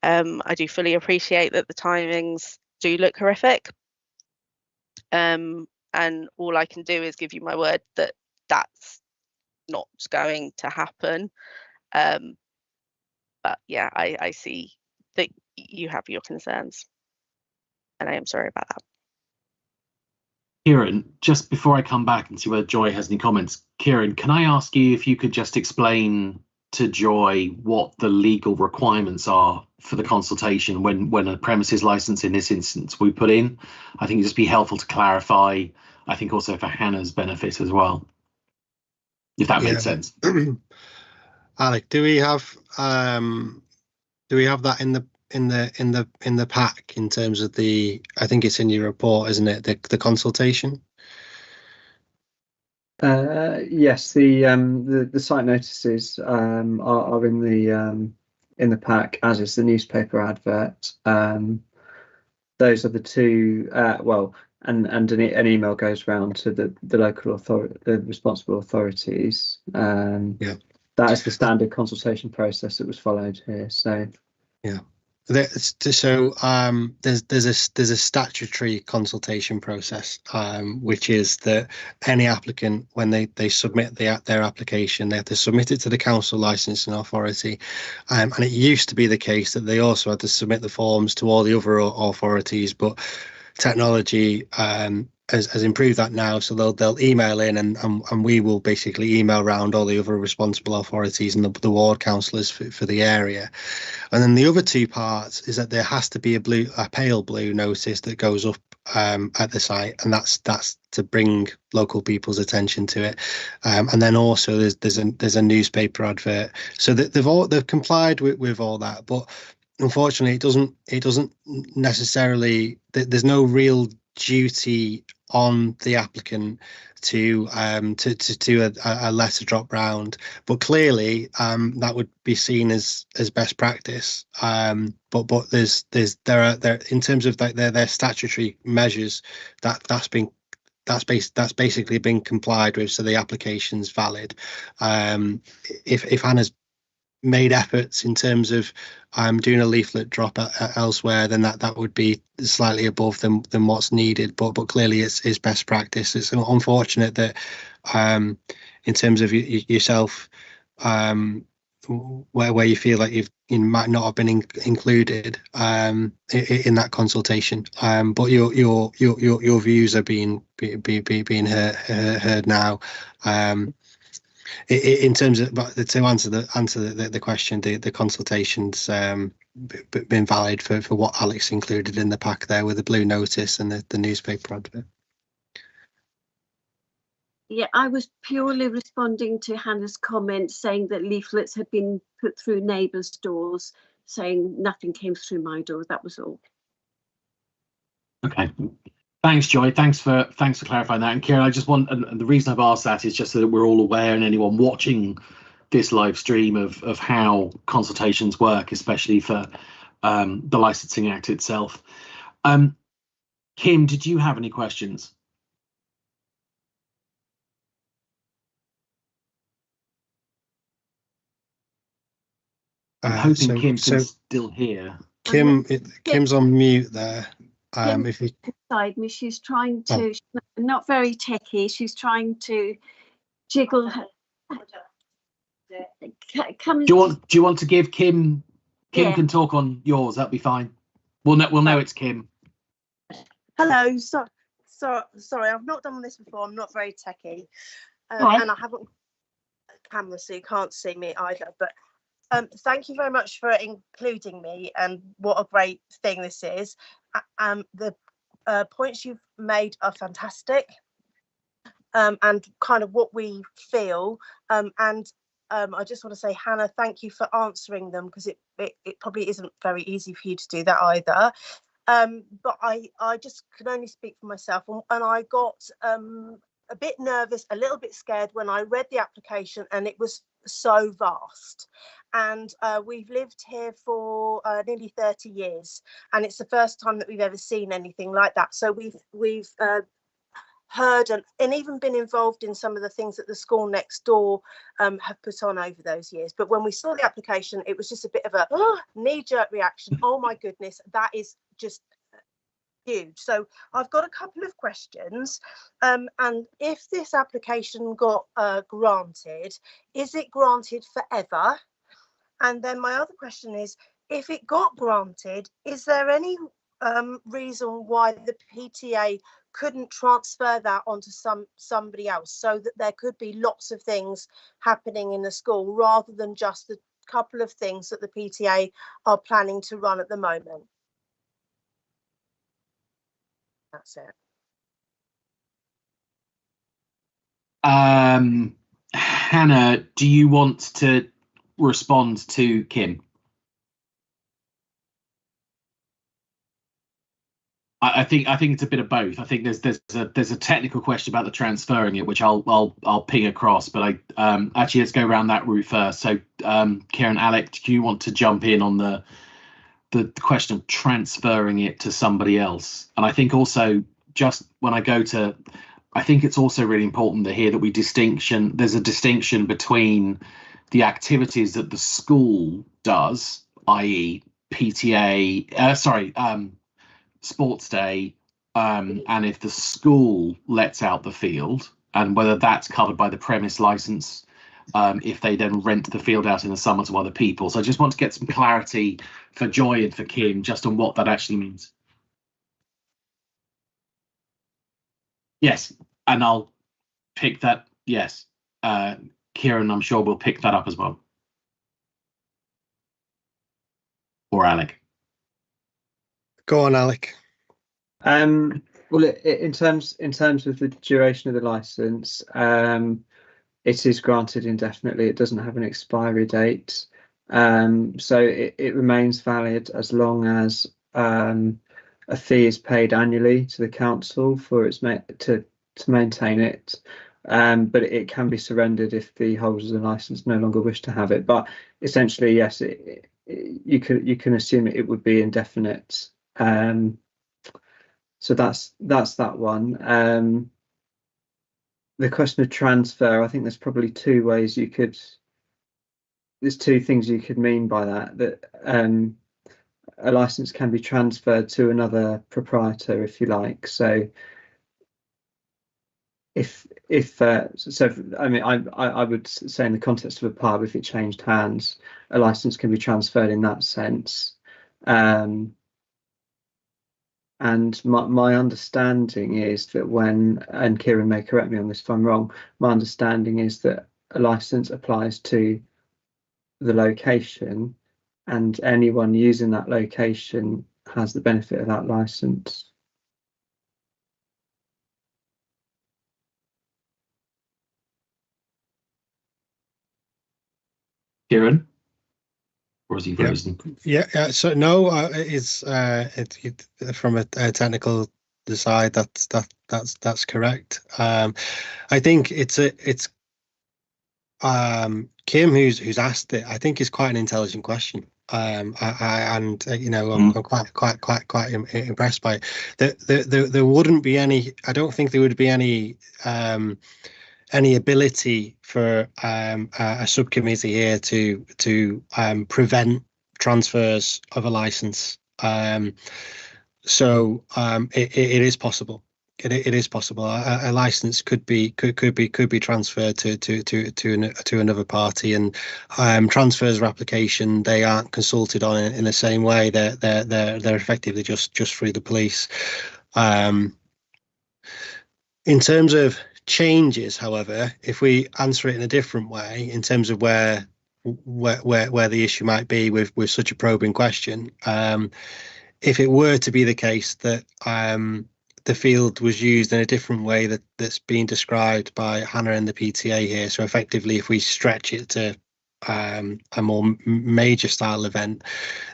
I do fully appreciate that the timings do look horrific. And all I can do is give you my word that that's not going to happen. But yeah, I see that you have your concerns, and I am sorry about that. Kieran, just before I come back and see whether Joy has any comments, Kieran, can I ask you if you could just explain to Joy what the legal requirements are for the consultation when a premises license in this instance we put in? I think it'd just be helpful to clarify, I think also for Hannah's benefit as well, if that makes sense. Alec, do we have that in the pack in terms of I think it's in your report, isn't it? The consultation. Yes, the site notices are in the pack, as is the newspaper advert. Those are the two. And an email goes round to the local authority, the responsible authorities. Yeah, that is the standard consultation process that was followed here. So yeah. So there's a statutory consultation process, which is that any applicant, when they submit their application, they have to submit it to the council licensing authority, and it used to be the case that they also had to submit the forms to all the other authorities, but technology has improved that now, so they'll email in, and we will basically email around all the other responsible authorities and the ward councillors for the area. And then the other two parts is that there has to be a pale blue notice that goes up at the site, and that's to bring local people's attention to it. And then also there's a newspaper advert, so that they've complied with all that, but unfortunately it doesn't necessarily, there's no real duty on the applicant to do a letter drop round, but clearly that would be seen as best practice. But there are in terms of their statutory measures that's basically been complied with, so the application's valid. If Hannah's made efforts in terms of doing a leaflet drop elsewhere, then that would be slightly above than what's needed, but clearly it's best practice. It's unfortunate that in terms of yourself, where you feel like you might not have been included in that consultation, but your views are being heard now. In terms of, but to answer the question, the consultation's been valid for what Alex included in the pack there, with the blue notice and the newspaper advert. Yeah, I was purely responding to Hannah's comment saying that leaflets had been put through neighbours' doors, saying nothing came through my door. That was all. Okay. Thanks, Joy. Thanks for clarifying that. And Kieran, I just want, and the reason I've asked that is just so that we're all aware, and anyone watching this live stream, of how consultations work, especially for the Licensing Act itself. Kim, did you have any questions? I'm hoping Kim's still here. Kim's on mute there. If you beside me, she's trying to. She's not very techie. She's trying to jiggle her. Do you want to give Kim? Kim can talk on yours. That'll be fine. We'll know it's Kim. Hello. Sorry, I've not done this before. I'm not very techie, and I haven't a camera, so you can't see me either. But thank you very much for including me, and what a great thing this is. The points you've made are fantastic, and kind of what we feel, and I just want to say, Hannah, thank you for answering them, because it probably isn't very easy for you to do that either. But I just can only speak for myself, and I got a bit nervous, a little bit scared when I read the application, and it was so vast. And we've lived here for nearly 30 years, and it's the first time that we've ever seen anything like that. So we've heard and even been involved in some of the things that the school next door have put on over those years. But when we saw the application, it was just a bit of a knee-jerk reaction. Oh my goodness, that is just huge. So I've got a couple of questions, and if this application got granted, is it granted forever? And then my other question is, if it got granted, is there any reason why the PTA couldn't transfer that onto somebody else, so that there could be lots of things happening in the school rather than just the couple of things that the PTA are planning to run at the moment? That's it. Hannah, do you want to respond to Kim? I think it's a bit of both. I think there's a technical question about the transferring it, which I'll ping across. But actually let's go around that route first. So Kieran, Alec, do you want to jump in on the question of transferring it to somebody else? And I think also, just when I go to, I think it's also really important to hear that there's a distinction between the activities that the school does, i.e. PTA, sports day, and if the school lets out the field, and whether that's covered by the premise license, if they then rent the field out in the summer to other people. So I just want to get some clarity for Joy and for Kim just on what that actually means. Yes, and I'll pick that. Yes, Kieran, I'm sure we'll pick that up as well. Or Alec. Go on, Alec. Well, in terms of the duration of the license, it is granted indefinitely. It doesn't have an expiry date, so it remains valid as long as a fee is paid annually to the council for its to maintain it. But it can be surrendered if the holders of the license no longer wish to have it. But essentially, yes, you can assume it would be indefinite. So that's that one. The question of transfer, I think there's probably two ways there's two things you could mean by that a license can be transferred to another proprietor, if you like. So I mean, I would say in the context of a pub, if it changed hands, a license can be transferred in that sense. And my understanding is that and Kieran may correct me on this if I'm wrong, my understanding is that a license applies to the location, and anyone using that location has the benefit of that license. Kieran? Or is he frozen? Yeah. So no, it's from a technical side. That's correct. I think it's Kim who's asked it. I think it's quite an intelligent question. I'm quite impressed by it. There wouldn't be any. I don't think there would be any ability for a subcommittee here to prevent transfers of a license. So it is possible. It is possible. A license could be transferred to another party, and transfers of application, they aren't consulted on in the same way. They're effectively just through the police. In terms of changes, however, if we answer it in a different way, in terms of where the issue might be with such a probing question, if it were to be the case that the field was used in a different way that's being described by Hannah and the PTA here, so effectively if we stretch it to a more major style event,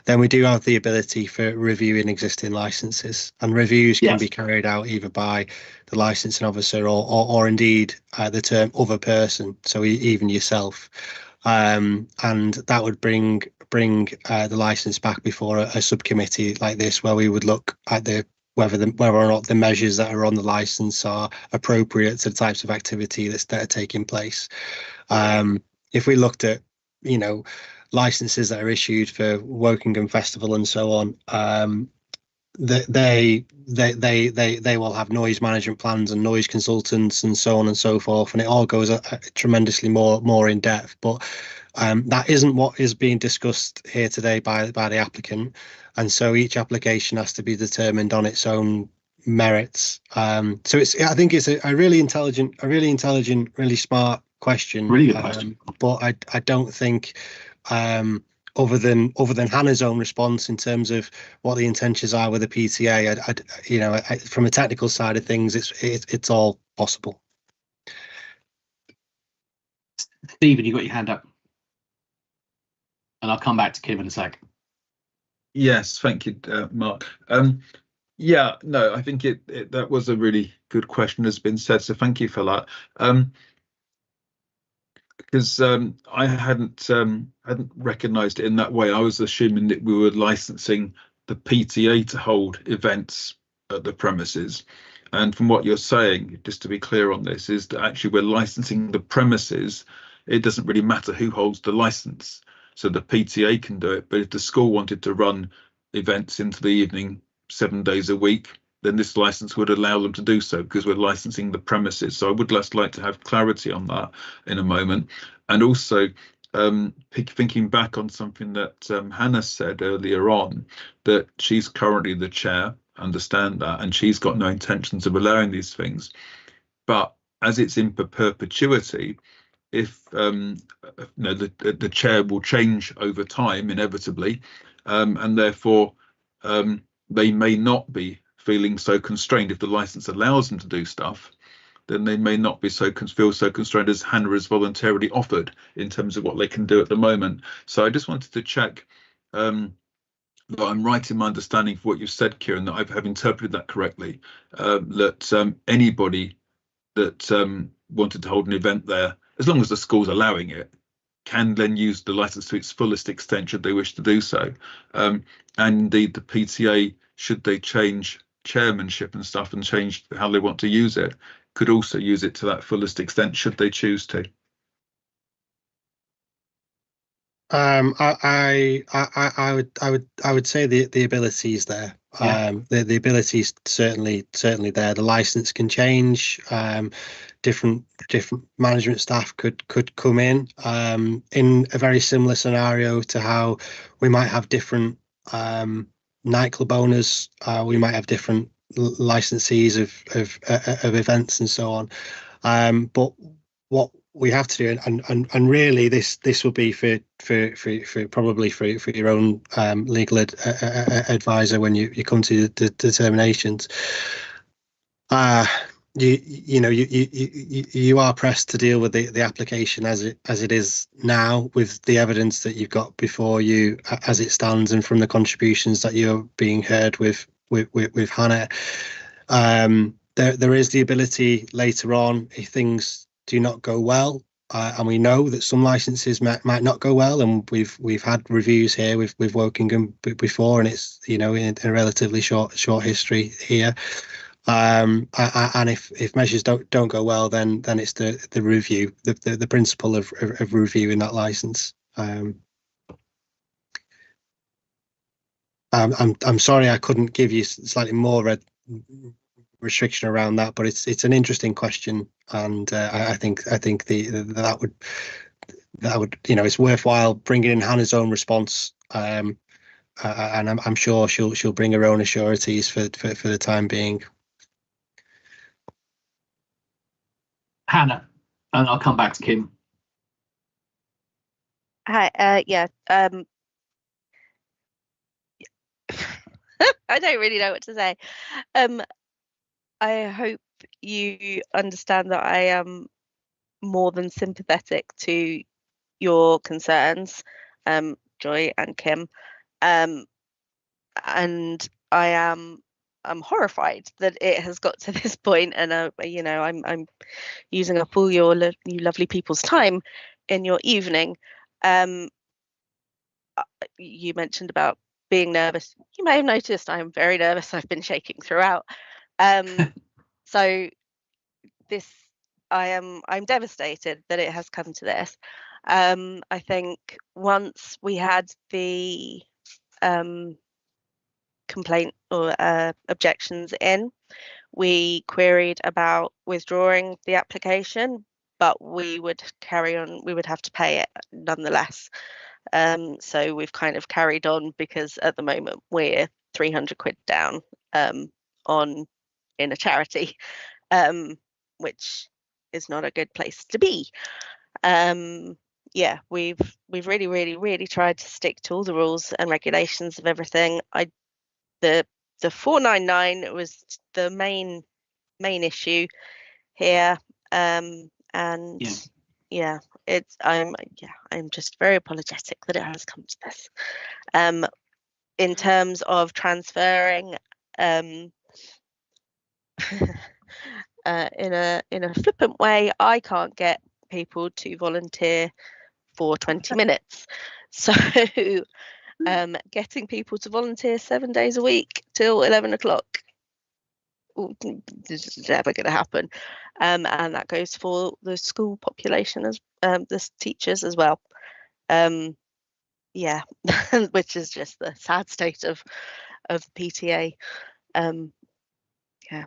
then we do have the ability for reviewing existing licenses, and reviews can be carried out either by the licensing officer or indeed the term other person, so even yourself. and that would bring the license back before a subcommittee like this, where we would look at whether or not the measures that are on the license are appropriate to the types of activity that are taking place. If we looked at, licenses that are issued for Wokingham Festival and so on, they will have noise management plans and noise consultants and so on and so forth, and it all goes tremendously more in depth. But that isn't what is being discussed here today by the applicant, and so each application has to be determined on its own merits. So I think it's a really intelligent, really smart question. Really good question. But I don't think, other than Hannah's own response in terms of what the intentions are with the PTA, from a technical side of things, it's all possible. Stephen, you got your hand up, and I'll come back to Kim in a sec. Yes, thank you, Mark. Yeah, no, I think that was a really good question, has been said, so thank you for that. Because I hadn't recognised it in that way. I was assuming that we were licensing the PTA to hold events at the premises. And from what you're saying, just to be clear on this, is that actually we're licensing the premises. It doesn't really matter who holds the licence. So the PTA can do it. But if the school wanted to run events into the evening 7 days a week, then this license would allow them to do so, because we're licensing the premises. So I would just like to have clarity on that in a moment. And also thinking back on something that Hannah said earlier on, that she's currently the chair, understand that, and she's got no intentions of allowing these things. But as it's in perpetuity, if the chair will change over time inevitably, and therefore they may not be feeling so constrained. If the license allows them to do stuff, then they may not be feel so constrained as Hannah has voluntarily offered in terms of what they can do at the moment. So I just wanted to check that I'm right in my understanding of what you've said, Kieran, that I have interpreted that correctly, that anybody that wanted to hold an event there, as long as the school's allowing it, can then use the license to its fullest extent should they wish to do so. And indeed the PTA, should they change chairmanship and stuff and change how they want to use it, could also use it to that fullest extent should they choose to. I would say the ability is there. Yeah. The ability is certainly there. The license can change. Different management staff could come in a very similar scenario to how we might have different nightclub owners. We might have different licensees of events and so on. But what we have to do, and really this will be for probably for your own legal advisor when you come to the determinations. You are pressed to deal with the application as it is now, with the evidence that you've got before you as it stands, and from the contributions that you're being heard with Hannah. There is the ability later on, if things do not go well, and we know that some licenses might not go well, and we've had reviews here with Wokingham before, and it's in a relatively short history here. And if measures don't go well, then it's the review, the principle of reviewing that license. I'm sorry I couldn't give you slightly more restriction around that, but it's an interesting question, and I think that would it's worthwhile bringing in Hannah's own response, and I'm sure she'll bring her own assurities for the time being. Hannah, and I'll come back to Kim. Hi, yeah. I don't really know what to say. I hope you understand that I am more than sympathetic to your concerns, Joy and Kim, and I'm horrified that it has got to this point, and I'm using up all you lovely people's time in your evening. You mentioned about being nervous. You may have noticed I am very nervous. I've been shaking throughout. So I'm devastated that it has come to this. I think once we had the complaint or objections in, we queried about withdrawing the application, but we would carry on, we would have to pay it nonetheless. So we've kind of carried on, because at the moment we're 300 quid down in a charity, which is not a good place to be. Yeah, we've really tried to stick to all the rules and regulations of everything. The 499 was the main issue here, and yeah, I'm just very apologetic that it has come to this. In terms of transferring, in a flippant way, I can't get people to volunteer for 20 minutes. So getting people to volunteer 7 days a week till 11 o'clock, this is never going to happen. And that goes for the school population, as the teachers as well. Yeah, which is just the sad state of PTA. Yeah.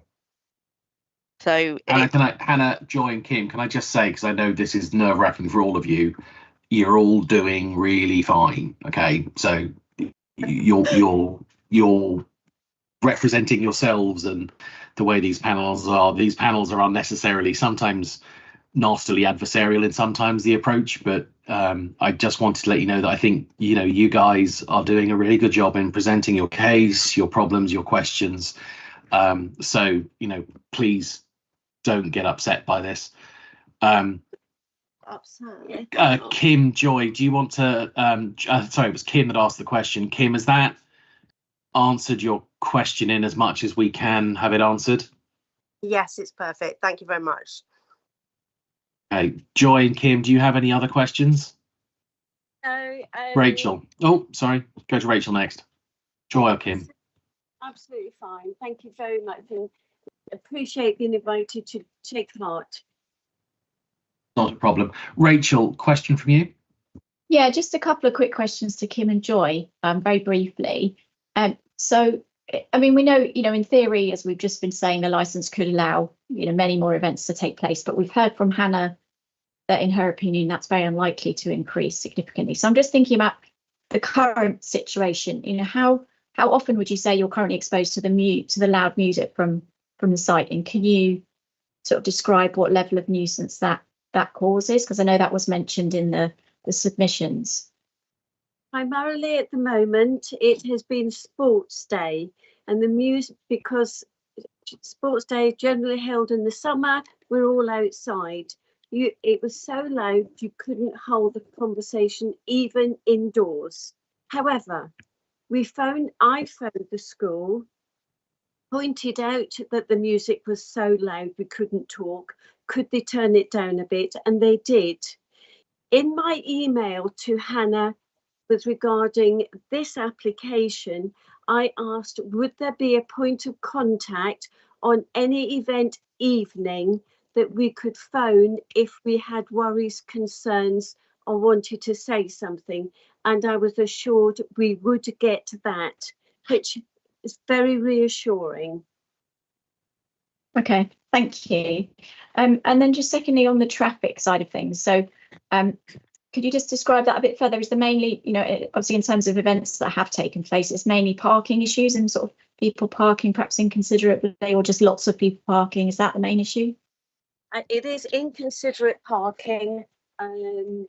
So Hannah, Joy and Kim, can I just say, because I know this is nerve-wracking for all of you, you're all doing really fine. Okay, so you're representing yourselves and the way these panels are. These panels are unnecessarily, sometimes nastily adversarial in sometimes the approach, but I just wanted to let you know that I think you guys are doing a really good job in presenting your case, your problems, your questions. So please don't get upset by this. Kim, Joy, do you want to sorry, it was Kim that asked the question. Kim, has that answered your question in as much as we can have it answered? Yes, it's perfect. Thank you very much. Okay, Joy and Kim, do you have any other questions? No. Rachel. Oh, sorry. Go to Rachel next. Joy or Kim? Absolutely fine. Thank you very much, and appreciate being invited to take part. Not a problem. Rachel, question from you? Yeah, just a couple of quick questions to Kim and Joy, very briefly. So, I mean, we know, in theory, as we've just been saying, the licence could allow, many more events to take place. But we've heard from Hannah that, in her opinion, that's very unlikely to increase significantly. So I'm just thinking about the current situation. How often would you say you're currently exposed to the loud music from the site? And can you sort of describe what level of nuisance that causes? Because I know that was mentioned in the submissions. Primarily at the moment, it has been Sports Day, and the music, because Sports Day is generally held in the summer, we're all outside. It was so loud you couldn't hold the conversation even indoors. However, I phoned the school, pointed out that the music was so loud we couldn't talk. Could they turn it down a bit? And they did. In my email to Hannah regarding this application, I asked, would there be a point of contact on any event evening that we could phone if we had worries, concerns, or wanted to say something? And I was assured we would get that, which is very reassuring. Okay, thank you. And then just secondly, on the traffic side of things, so could you just describe that a bit further? Is there mainly, obviously in terms of events that have taken place, it's mainly parking issues and sort of people parking perhaps inconsiderately, or just lots of people parking? Is that the main issue? It is inconsiderate parking,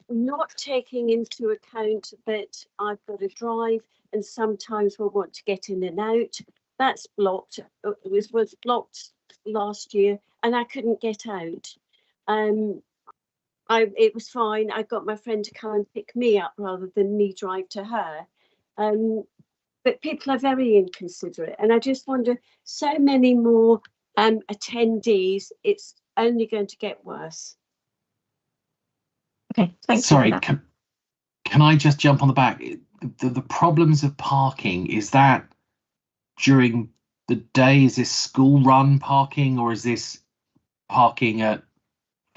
not taking into account that I've got to drive and sometimes we'll want to get in and out. That's blocked. It was blocked last year and I couldn't get out. It was fine. I got my friend to come and pick me up rather than me drive to her. But people are very inconsiderate, and I just wonder, so many more attendees, it's only going to get worse. Okay, thanks. Sorry, can I just jump on the back? The problems of parking, is that during the day? Is this school run parking, or is this parking at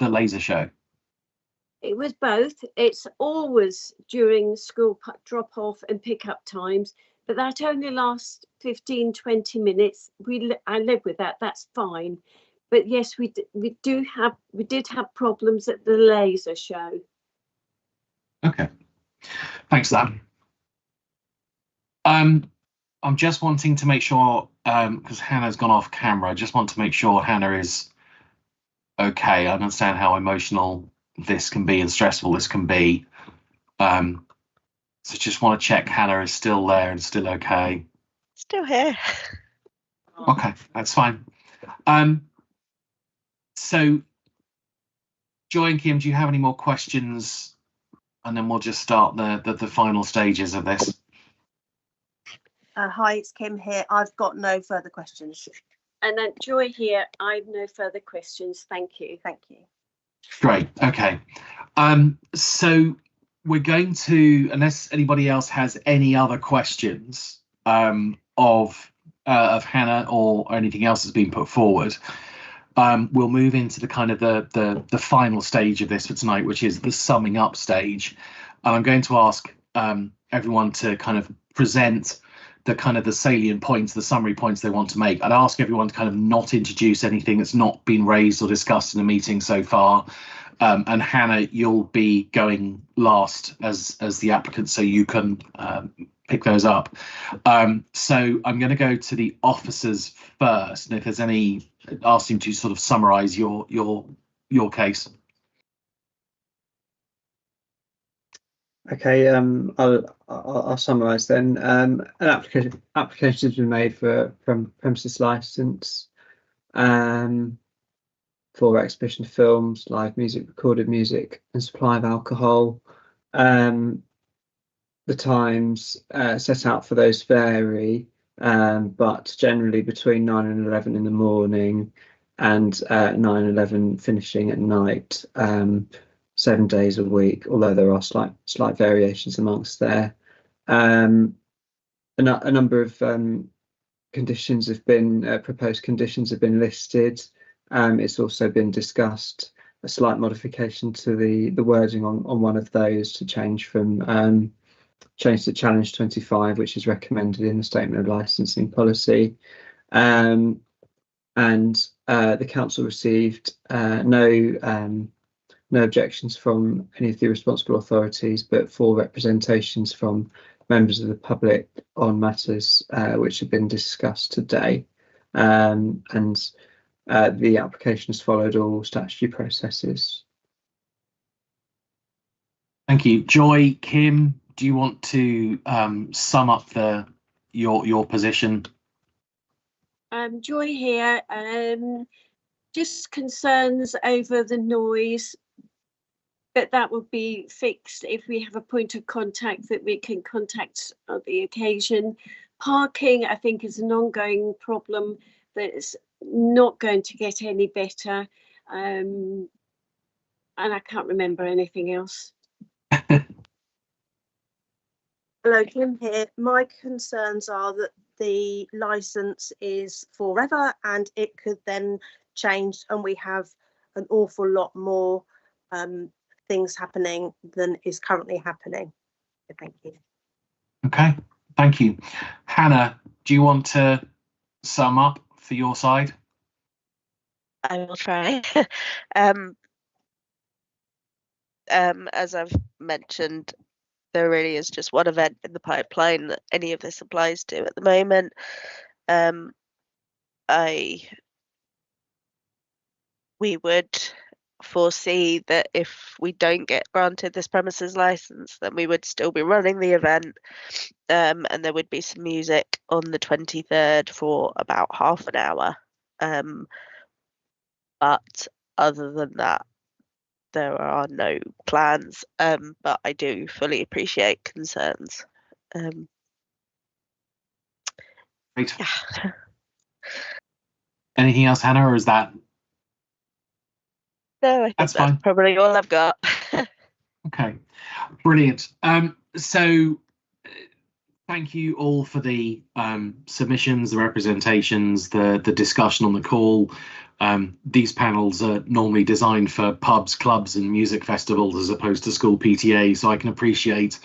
the laser show? It was both. It's always during school drop off and pick up times, but that only lasts 15-20 minutes. I live with that. That's fine. But yes, we did have problems at the laser show. Okay, thanks for that. I'm just wanting to make sure, because Hannah's gone off camera, I just want to make sure Hannah is okay. I understand how emotional this can be and stressful this can be. So just want to check Hannah is still there and still okay. Still here. Okay, that's fine. So Joy and Kim, do you have any more questions? And then we'll just start the final stages of this. Hi, it's Kim here. I've got no further questions. And then Joy here. I have no further questions. Thank you. Thank you. Great. Okay. So we're going to, unless anybody else has any other questions of Hannah or anything else that's been put forward, we'll move into the kind of the final stage of this for tonight, which is the summing up stage. And I'm going to ask everyone to kind of present the salient points, the summary points they want to make. I'd ask everyone to kind of not introduce anything that's not been raised or discussed in the meeting so far. And Hannah, you'll be going last as the applicant, so you can pick those up. So I'm going to go to the officers first, and if there's any, ask him to sort of summarise your case. Okay, I'll summarise then. An application has been made for premises licence for exhibition of films, live music, recorded music, and supply of alcohol. The times set out for those vary, but generally between 9 and 11 in the morning and 9 and 11 finishing at night. 7 days a week, although there are slight variations amongst there. A number of conditions have been proposed conditions have been listed. It's also been discussed a slight modification to the wording on one of those to change to challenge 25, which is recommended in the statement of licensing policy. And the council received no objections from any of the responsible authorities, but 4 representations from members of the public on matters which have been discussed today. And the application has followed all statutory processes. Thank you. Joy, Kim, do you want to sum up your position? Joy here. Just concerns over the noise, but that will be fixed if we have a point of contact that we can contact on the occasion. Parking, I think, is an ongoing problem that is not going to get any better. And I can't remember anything else. Hello, Kim here. My concerns are that the licence is forever and it could then change and we have an awful lot more things happening than is currently happening. Thank you. Okay, thank you. Hannah, do you want to sum up for your side? I will try. As I've mentioned, there really is just one event in the pipeline that any of this applies to at the moment. We would foresee that if we don't get granted this premises license, then we would still be running the event, and there would be some music on the 23rd for about half an hour. But other than that, there are no plans, but I do fully appreciate concerns. Great. Yeah. Anything else, Hannah, or is that? No, I think that's fine. probably all I've got. Okay, brilliant. So thank you all for the submissions, the representations, the discussion on the call. These panels are normally designed for pubs, clubs and music festivals as opposed to school PTA, so I can appreciate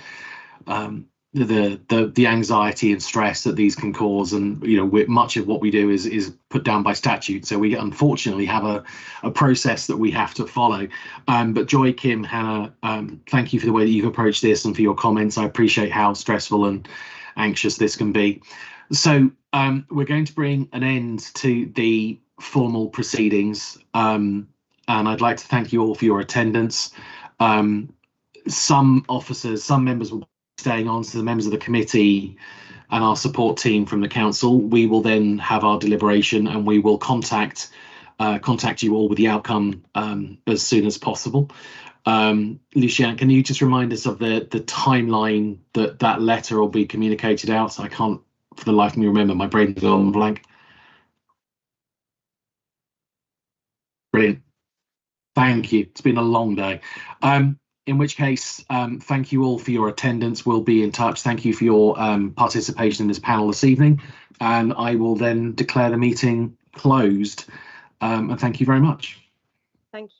the anxiety and stress that these can cause, and much of what we do is put down by statute, so we unfortunately have a process that we have to follow. But Joy, Kim, Hannah, thank you for the way that you've approached this and for your comments. I appreciate how stressful and anxious this can be. So we're going to bring an end to the formal proceedings, and I'd like to thank you all for your attendance. Some officers, some members will be staying on, so the members of the committee and our support team from the council, we will then have our deliberation and we will contact you all with the outcome as soon as possible. Lucian, can you just remind us of the timeline that letter will be communicated out? I can't for the life of me remember, my brain's gone blank. Brilliant. Thank you. It's been a long day. In which case, thank you all for your attendance. We'll be in touch. Thank you for your participation in this panel this evening. And I will then declare the meeting closed. And thank you very much. Thank you.